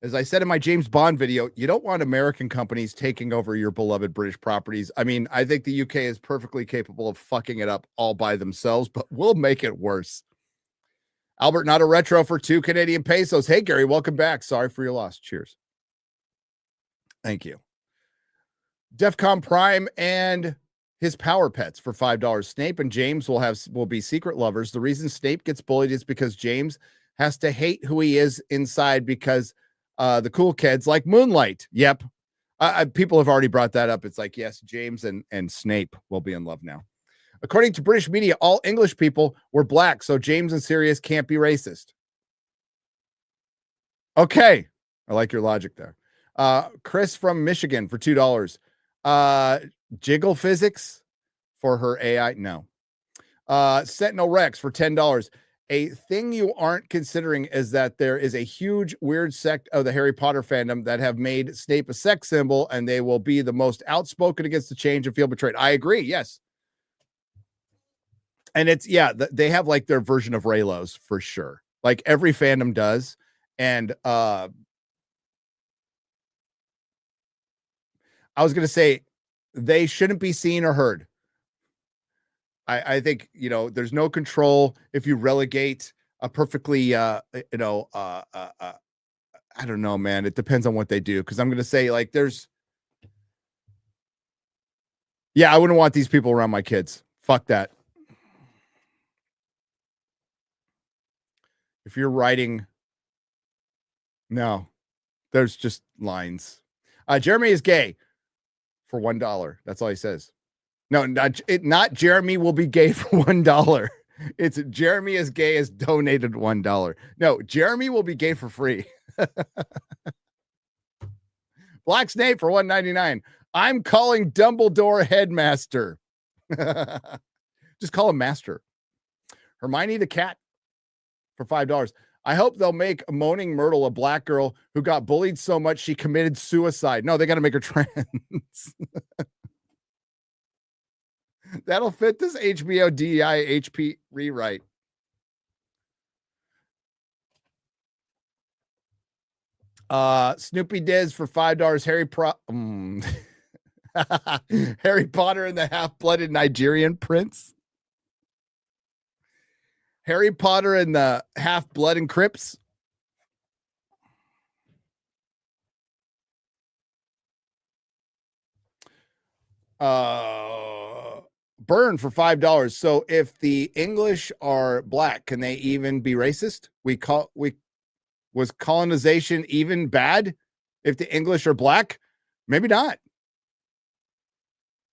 as I said in my James Bond video, you don't want American companies taking over your beloved British properties. I mean, I think the UK is perfectly capable of fucking it up all by themselves, but we'll make it worse. Albert, not a retro for 2 Canadian pesos. Hey, Gary, welcome back. Sorry for your loss. Cheers. Thank you. DEFCON Prime and his power pets for $5. Snape and James will be secret lovers. The reason Snape gets bullied is because James has to hate who he is inside because the cool kids like Moonlight. Yep. People have already brought that up. It's like, yes, James and Snape will be in love now. According to British media, all English people were black, so James and Sirius can't be racist. Okay. I like your logic there. Chris from Michigan for $2. Jiggle Physics for her AI. No. Sentinel Rex for $10. A thing you aren't considering is that there is a huge weird sect of the Harry Potter fandom that have made Snape a sex symbol, and they will be the most outspoken against the change and feel betrayed. I agree. Yes. And it's, yeah, they have like their version of Raylos for sure. Like every fandom does. And I was going to say they shouldn't be seen or heard. I think, you know, there's no control if you relegate a perfectly, I don't know, man. It depends on what they do. Cause I'm going to say like I wouldn't want these people around my kids. Fuck that. If you're writing, no, there's just lines. Jeremy is gay for $1. That's all he says. No, not Jeremy will be gay for $1. It's Jeremy is gay has donated $1. No, Jeremy will be gay for free. Black Snape for $1.99. I'm calling Dumbledore headmaster. Just call him master. Hermione the cat for $5. I hope they'll make Moaning Myrtle a black girl who got bullied so much she committed suicide. No, they got to make her trans. That'll fit this HBO DEI HP rewrite. Snoopy Diz for $5. Harry Potter and the Half-Blooded Nigerian Prince. Harry Potter and the Half-Blood and Crips. Burn for $5. So if the English are black, can they even be racist? Was colonization even bad if the English are black? Maybe not.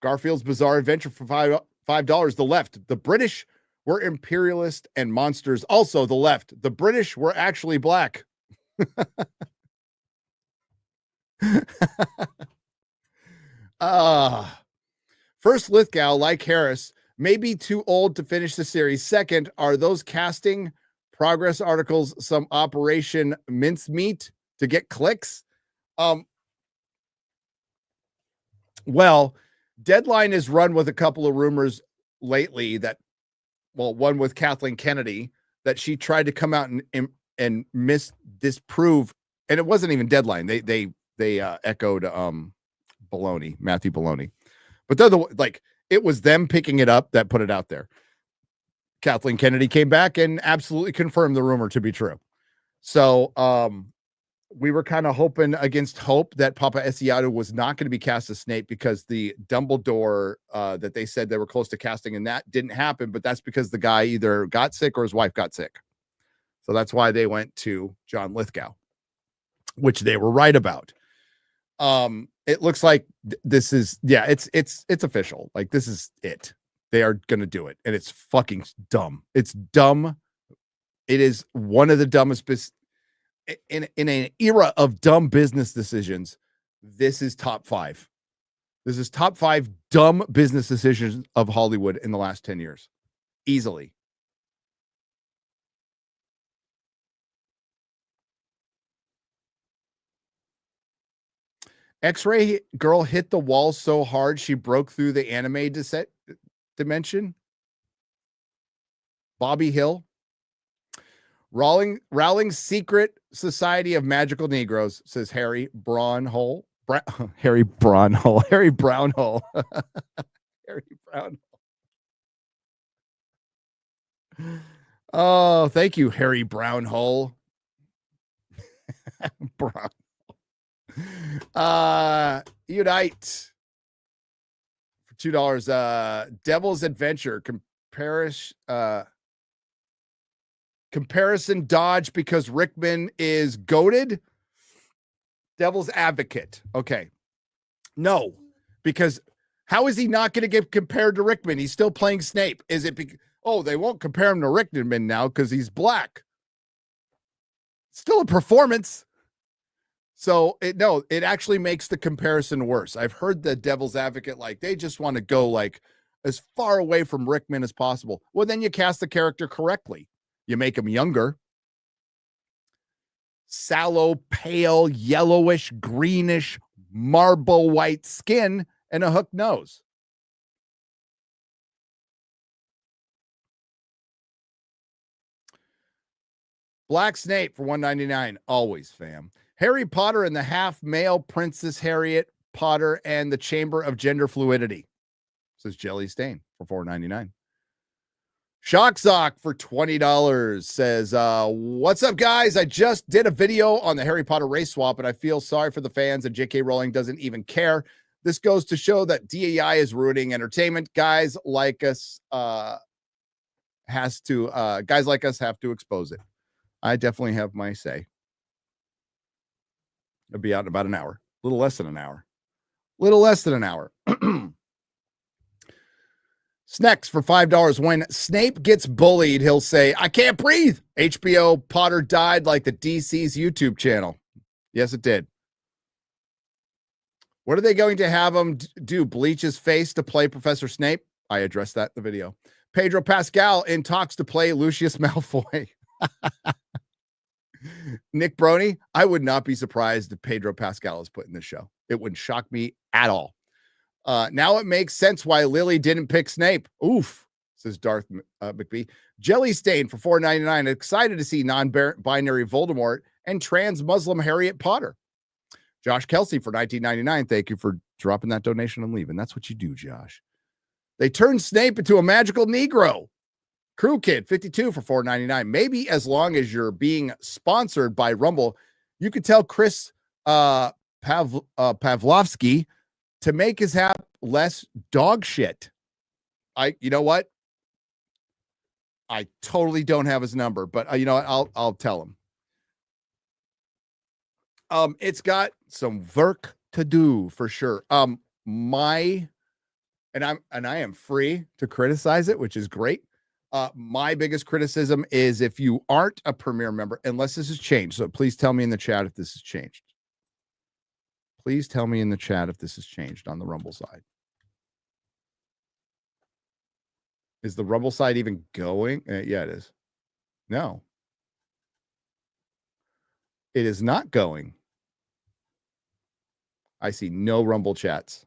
Garfield's Bizarre Adventure for $5. The left. The British were imperialist and monsters. Also, the left. The British were actually black. First, Lithgow, like Harris, may be too old to finish the series. Second, are those casting progress articles some Operation Mincemeat to get clicks? Well, Deadline is run with a couple of rumors lately that, well, one with Kathleen Kennedy, that she tried to come out and disprove, and it wasn't even Deadline. They echoed Baloney, Matthew Baloney. But they're It was them picking it up that put it out there. Kathleen Kennedy came back and absolutely confirmed the rumor to be true. So we were kind of hoping against hope that Papa Esiato was not going to be cast as Snape because the Dumbledore that they said they were close to casting, and that didn't happen. But that's because the guy either got sick or his wife got sick. So that's why they went to John Lithgow, which they were right about. It looks like this is, yeah, it's official. Like, this is it. They are going to do it. And it's fucking dumb. It's dumb. It is one of the dumbest in an era of dumb business decisions. This is top 5. This is top 5 dumb business decisions of Hollywood in the last 10 years. Easily. X-Ray girl hit the wall so hard she broke through the anime dimension. Bobby Hill. Rowling's Secret Society of Magical Negroes, says Harry Brownhole. Harry Brownhole. Harry Brownhole. Harry Brownhole. Oh, thank you, Harry Brownhole. Brown. Unite for $2. Devil's Adventure comparison dodge because Rickman is goated. Devil's Advocate. Okay. No, because how is he not going to get compared to Rickman? He's still playing Snape. Is it they won't compare him to Rickman now because he's black. Still a performance. So it actually makes the comparison worse. I've heard the Devil's Advocate, like, they just want to go like as far away from Rickman as possible. Well, then you cast the character correctly. You make him younger. Sallow, pale, yellowish, greenish, marble white skin, and a hook nose. Black Snape for $1.99. Always, fam. Harry Potter and the half-male Princess Harriet Potter and the Chamber of Gender Fluidity, says Jelly Stain for $4.99. Shock Sock for $20 says, what's up, guys? I just did a video on the Harry Potter race swap, and I feel sorry for the fans, and J.K. Rowling doesn't even care. This goes to show that DEI is ruining entertainment. Guys like us have to expose it. I definitely have my say. It'll be out in about an hour. A little less than an hour. Snacks for $5. When Snape gets bullied, he'll say, I can't breathe. HBO Potter died like the DC's YouTube channel. Yes, it did. What are they going to have him do? Bleach his face to play Professor Snape? I addressed that in the video. Pedro Pascal in talks to play Lucius Malfoy. Nick Brony, I would not be surprised if Pedro Pascal is put in this show. It wouldn't shock me at all. Now it makes sense why Lily didn't pick Snape. Oof, says Darth McBee. Jelly Stain for $4.99. Excited to see non-binary Voldemort and trans Muslim Harriet Potter. Josh Kelsey for $19.99. Thank you for dropping that donation and leaving. That's what you do, Josh. They turned Snape into a magical Negro. Crew Kid 52 for $4.99. Maybe as long as you're being sponsored by Rumble, you could tell Chris Pavlovsky to make his app less dog shit. You know what? I totally don't have his number, but you know what? I'll tell him. It's got some work to do for sure. I am free to criticize it, which is great. My biggest criticism is if you aren't a Premier member, unless this has changed. So please tell me in the chat if this has changed. Please tell me in the chat if this has changed on the Rumble side. Is the Rumble side even going? Yeah, it is. No. It is not going. I see no Rumble chats.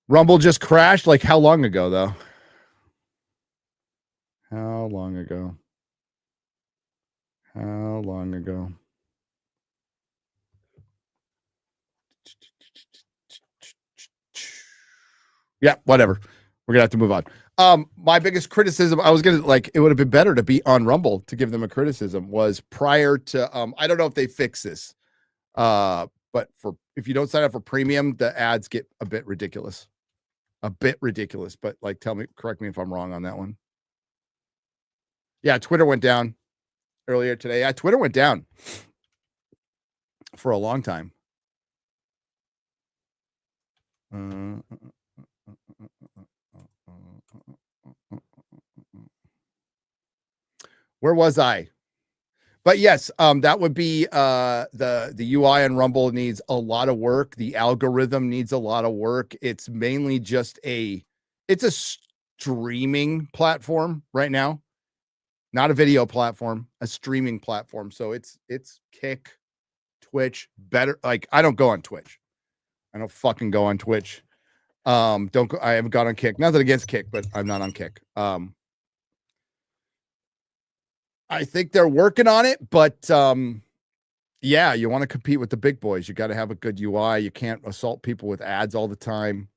Rumble just crashed. Like how long ago though? How long ago? How long ago? Yeah, whatever. We're gonna have to move on. My biggest criticism, I was gonna like, it would have been better to be on Rumble to give them a criticism, was prior to I don't know if they fix this. But if you don't sign up for premium, the ads get a bit ridiculous. But like, correct me if I'm wrong on that one. Yeah, Twitter went down earlier today. Yeah, Twitter went down for a long time. Where was I? But yes, that would be the UI on Rumble needs a lot of work. The algorithm needs a lot of work. It's mainly just it's a streaming platform right now, not a video platform, a streaming platform. So it's Kick, Twitch, better. Like, I don't go on Twitch. I don't fucking go on Twitch. Don't go. I haven't gone on Kick. Nothing against Kick, but I'm not on Kick. I think they're working on it, but yeah, you want to compete with the big boys. You got to have a good UI. You can't assault people with ads all the time.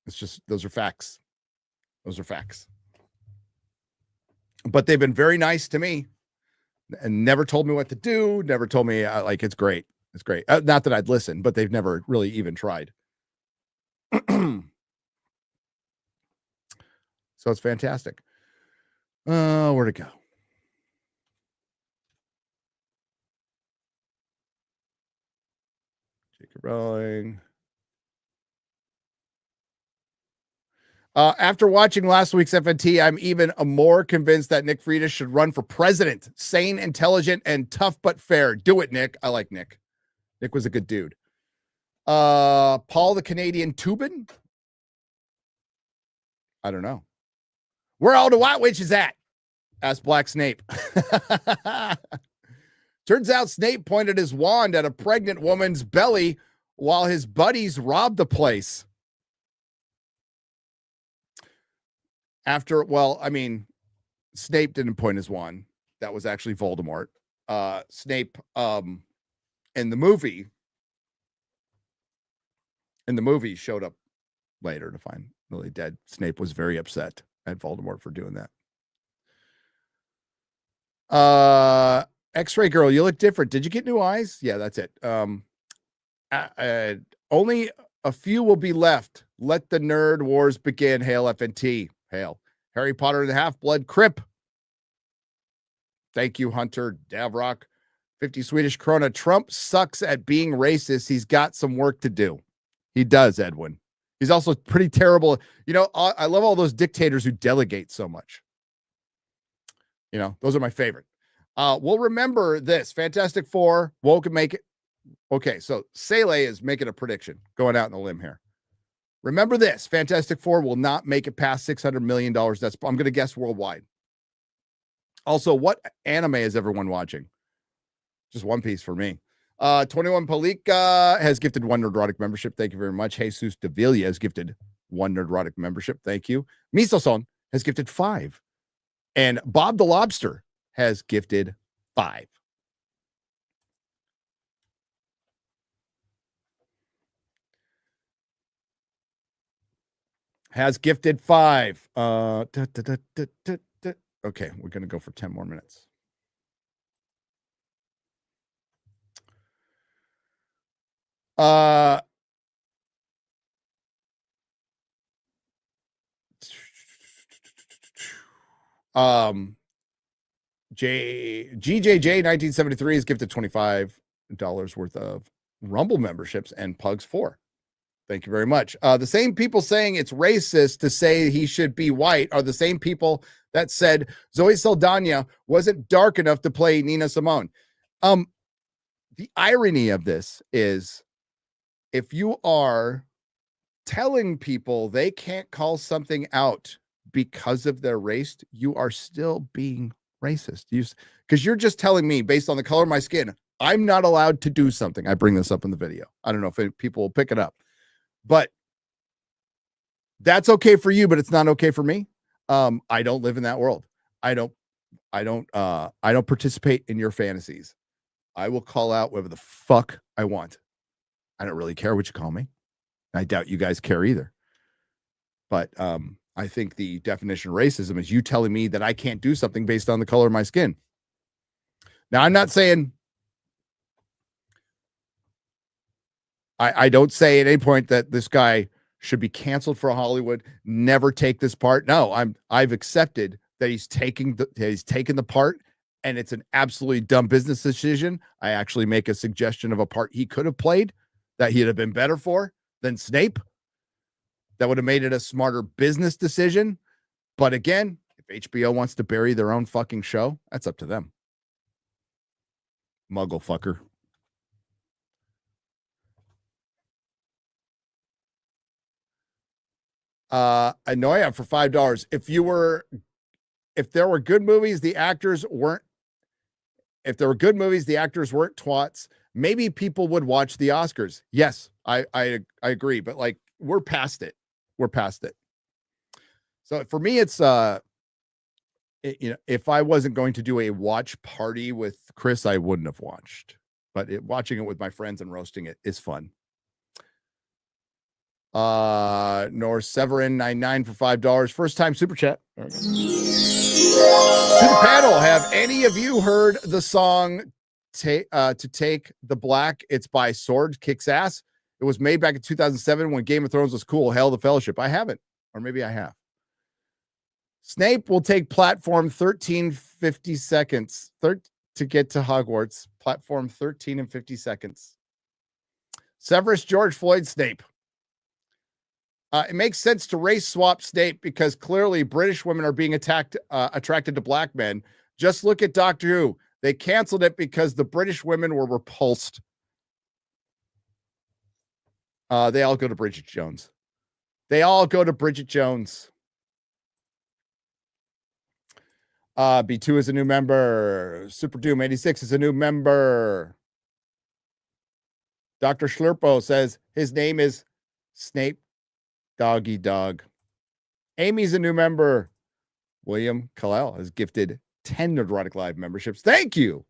It's just, those are facts. Those are facts. But they've been very nice to me and never told me what to do. Never told me like, it's great. It's great. Not that I'd listen, but they've never really even tried. So it's fantastic. Where to go? Jacob Rowling. After watching last week's FNT, I'm even more convinced that Nick Freitas should run for president. Sane, intelligent, and tough but fair. Do it, Nick. I like Nick. Nick was a good dude. Paul the Canadian Tubin? I don't know. Where are all the White Witches at? Asked Black Snape. Turns out Snape pointed his wand at a pregnant woman's belly while his buddies robbed the place. Snape didn't point his wand. That was actually Voldemort. Snape, in the movie showed up later to find Lily dead. Snape was very upset at Voldemort for doing that. X-ray girl, you look different. Did you get new eyes? Yeah, that's it. Only a few will be left. Let the nerd wars begin. Hail FNT. Hail. Harry Potter and the Half-Blood Crip. Thank you, Hunter Davrock. 50 Swedish krona. Trump sucks at being racist. He's got some work to do. He does, Edwin. He's also pretty terrible. You know, I love all those dictators who delegate so much. You know, those are my favorite. We'll remember this. Fantastic Four won't make it. Okay, so Sele is making a prediction, going out on a limb here. Remember this. Fantastic Four will not make it past $600 million. That's, I'm going to guess, worldwide. Also, what anime is everyone watching? Just One Piece for me. 21 Palika has gifted one Nerdrotic membership. Thank you very much. Jesus Davila has gifted one Nerdrotic membership. Thank you. Miso-son has gifted 5. And Bob the Lobster has gifted 5. Has gifted 5. Okay, we're going to go for 10 more minutes. GJJ 1973 has gifted $25 worth of Rumble memberships and Pugs 4. Thank you very much. The same people saying it's racist to say he should be white are the same people that said Zoe Saldana wasn't dark enough to play Nina Simone. The irony of this is, if you are telling people they can't call something out because of their race, you are still being racist. Because you're just telling me, based on the color of my skin, I'm not allowed to do something. I bring this up in the video. I don't know if people will pick it up. But that's okay for you, but it's not okay for me. I don't live in that world. I don't participate in your fantasies. I will call out whatever the fuck I want. I don't really care what you call me. I doubt you guys care either. But I think the definition of racism is you telling me that I can't do something based on the color of my skin. Now, I'm not saying I don't say at any point that this guy should be canceled for Hollywood, never take this part. No, I've accepted that he's taken the part, and it's an absolutely dumb business decision. I actually make a suggestion of a part he could have played that he'd have been better for than Snape. That would have made it a smarter business decision. But again, if HBO wants to bury their own fucking show, that's up to them. Muggle fucker. Anoia for $5. If there were good movies, the actors weren't twats, maybe people would watch the Oscars. Yes, I agree, but like we're past it. So for me, it's if I wasn't going to do a watch party with Chris, I wouldn't have watched. But watching it with my friends and roasting it is fun. Nor Severin 99 for $5. First time super chat. To the panel, have any of you heard the song To Take the Black? It's by Sword Kicks Ass. It was made back in 2007 when Game of Thrones was cool. Hell, the Fellowship. I haven't, or maybe I have. Snape will take platform 13 50 seconds to get to Hogwarts. Platform 13 and 50 seconds. Severus George Floyd Snape. It makes sense to race swap Snape because clearly British women are being attracted to black men. Just look at Doctor Who. They canceled it because the British women were repulsed. They all go to Bridget Jones. B2 is a new member. Super Doom 86 is a new member. Dr. Schlurpo says his name is Snape Doggy Dog. Amy's a new member. William Kalel has gifted 10 Nerdrotic Live memberships. Thank you.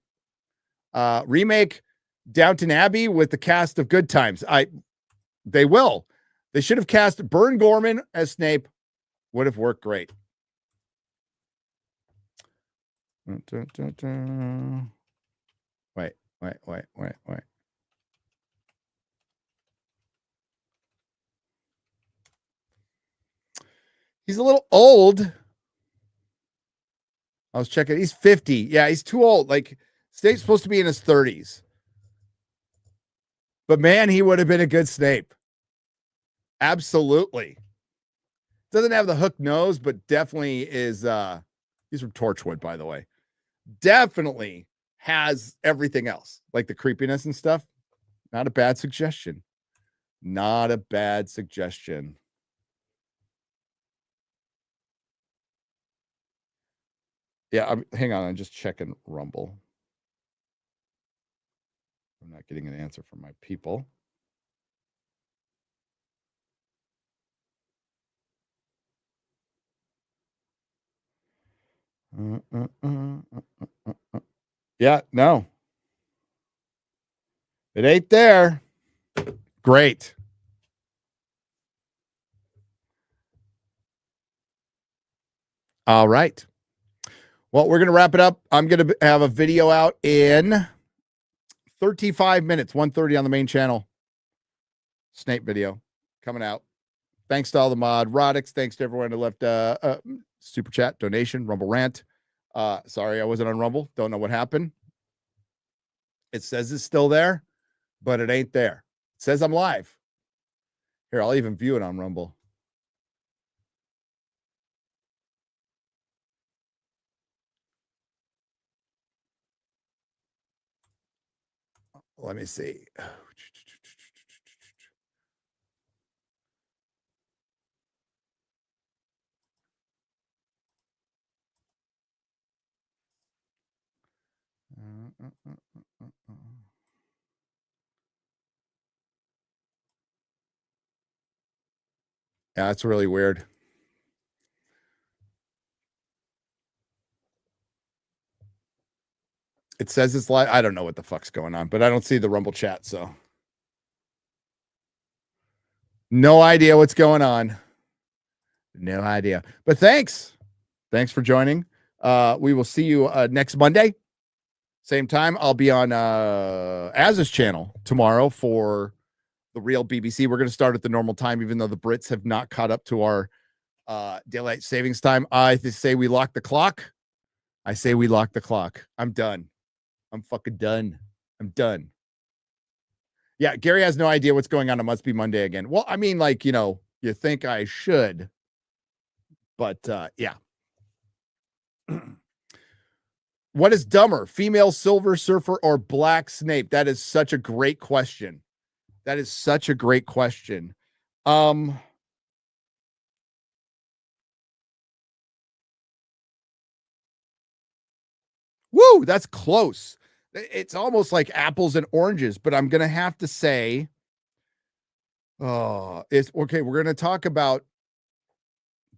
Remake Downton Abbey with the cast of Good Times. They will. They should have cast Bern Gorman as Snape. Would have worked great. Wait. He's a little old. I was checking. He's 50. Yeah, he's too old. Like, Snape's supposed to be in his 30s. But man, he would have been a good Snape. Absolutely. Doesn't have the hook nose, but definitely is he's from Torchwood, by the way. Definitely has everything else, like the creepiness and stuff. Not a bad suggestion. Yeah, hang on. I'm just checking Rumble. I'm not getting an answer from my people. Yeah, no. It ain't there. Great. All right. Well, we're going to wrap it up. I'm going to have a video out in 35 minutes, 1:30 on the main channel. Snape video coming out. Thanks to all the mod Rodix. Thanks to everyone who left super chat, donation, Rumble rant. Sorry, I wasn't on Rumble. Don't know what happened. It says it's still there, but it ain't there. It says I'm live. Here, I'll even view it on Rumble. Let me see. Yeah, that's really weird. It says it's live. I don't know what the fuck's going on, but I don't see the Rumble chat, so no idea what's going on. No idea. But thanks. Thanks for joining. We will see you next Monday. Same time. I'll be on Az's channel tomorrow for the real BBC. We're going to start at the normal time, even though the Brits have not caught up to our daylight savings time. I say we lock the clock. I say we lock the clock. I'm done. I'm fucking done. I'm done. Yeah, Gary has no idea what's going on. It must be Monday again. Well, I mean, like, you know, you think I should, but yeah. What is dumber, female Silver Surfer or Black Snape? That is such a great question. That is such a great question. Woo, that's close. It's almost like apples and oranges, but I'm going to have to say, it's okay. We're going to talk about,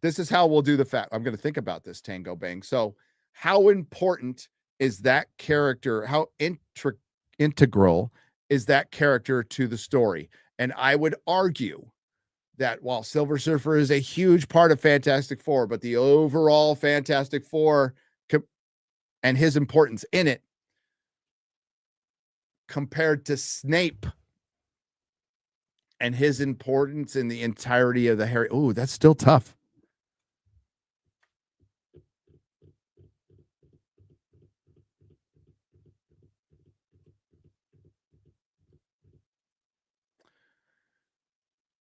this is how we'll do the fact. I'm going to think about this, Tango Bang. So how important is that character? How integral is that character to the story? And I would argue that while Silver Surfer is a huge part of Fantastic Four, but the overall Fantastic Four and his importance in it compared to Snape and his importance in the entirety of the Harry. Oh, that's still tough.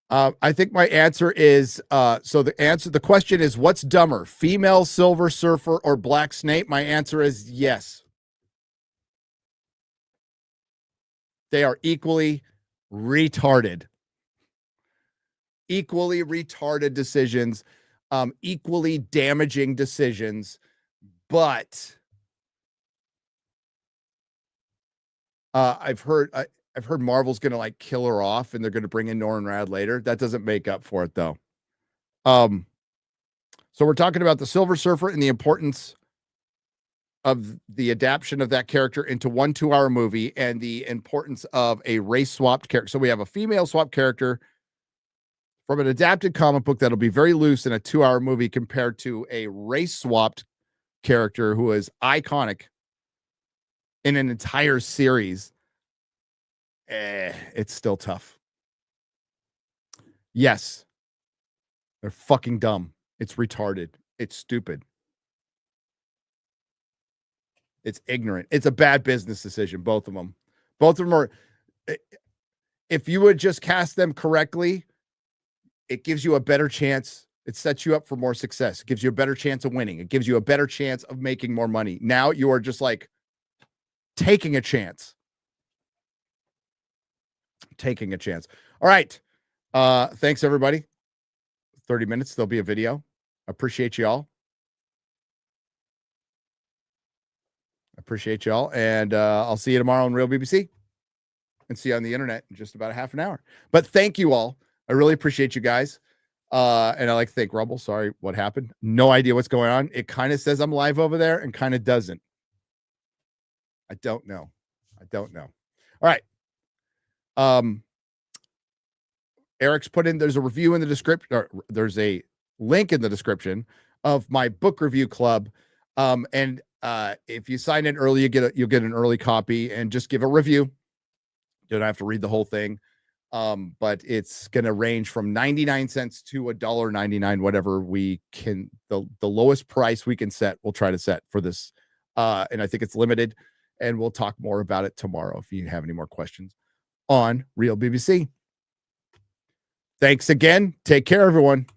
I think my answer is, the question is, what's dumber, female Silver Surfer or Black Snape? My answer is yes. They are equally retarded. Equally retarded decisions, equally damaging decisions, but I've heard Marvel's going to like kill her off and they're going to bring in Norrin Rad later. That doesn't make up for it though. So we're talking about the Silver Surfer and the importance of the adaptation of that character into 1 2-hour movie and the importance of a race swapped character. So we have a female swapped character from an adapted comic book that'll be very loose in a 2-hour movie compared to a race swapped character who is iconic in an entire series. It's still tough. Yes. They're fucking dumb. It's retarded. It's stupid. It's ignorant. It's a bad business decision, both of them. Both of them are, if you would just cast them correctly, it gives you a better chance. It sets you up for more success. It gives you a better chance of winning. It gives you a better chance of making more money. Now you are just like taking a chance. Taking a chance. All right. Thanks, everybody. 30 minutes. There'll be a video. Appreciate y'all. Appreciate y'all. And I'll see you tomorrow on Real BBC and see you on the internet in just about a half an hour. But thank you all. I really appreciate you guys. And I like to thank Rumble. Sorry, what happened? No idea what's going on. It kind of says I'm live over there and kind of doesn't. I don't know. All right. Eric's put in, there's a review in the description, or there's a link in the description of my book review club. And if you sign in early, you'll get an early copy and just give a review. You don't have to read the whole thing. But it's going to range from 99 cents to $1.99, whatever we can, the lowest price we can set, we'll try to set for this. And I think it's limited, and we'll talk more about it tomorrow if you have any more questions on Real BBC. Thanks again. Take care, everyone.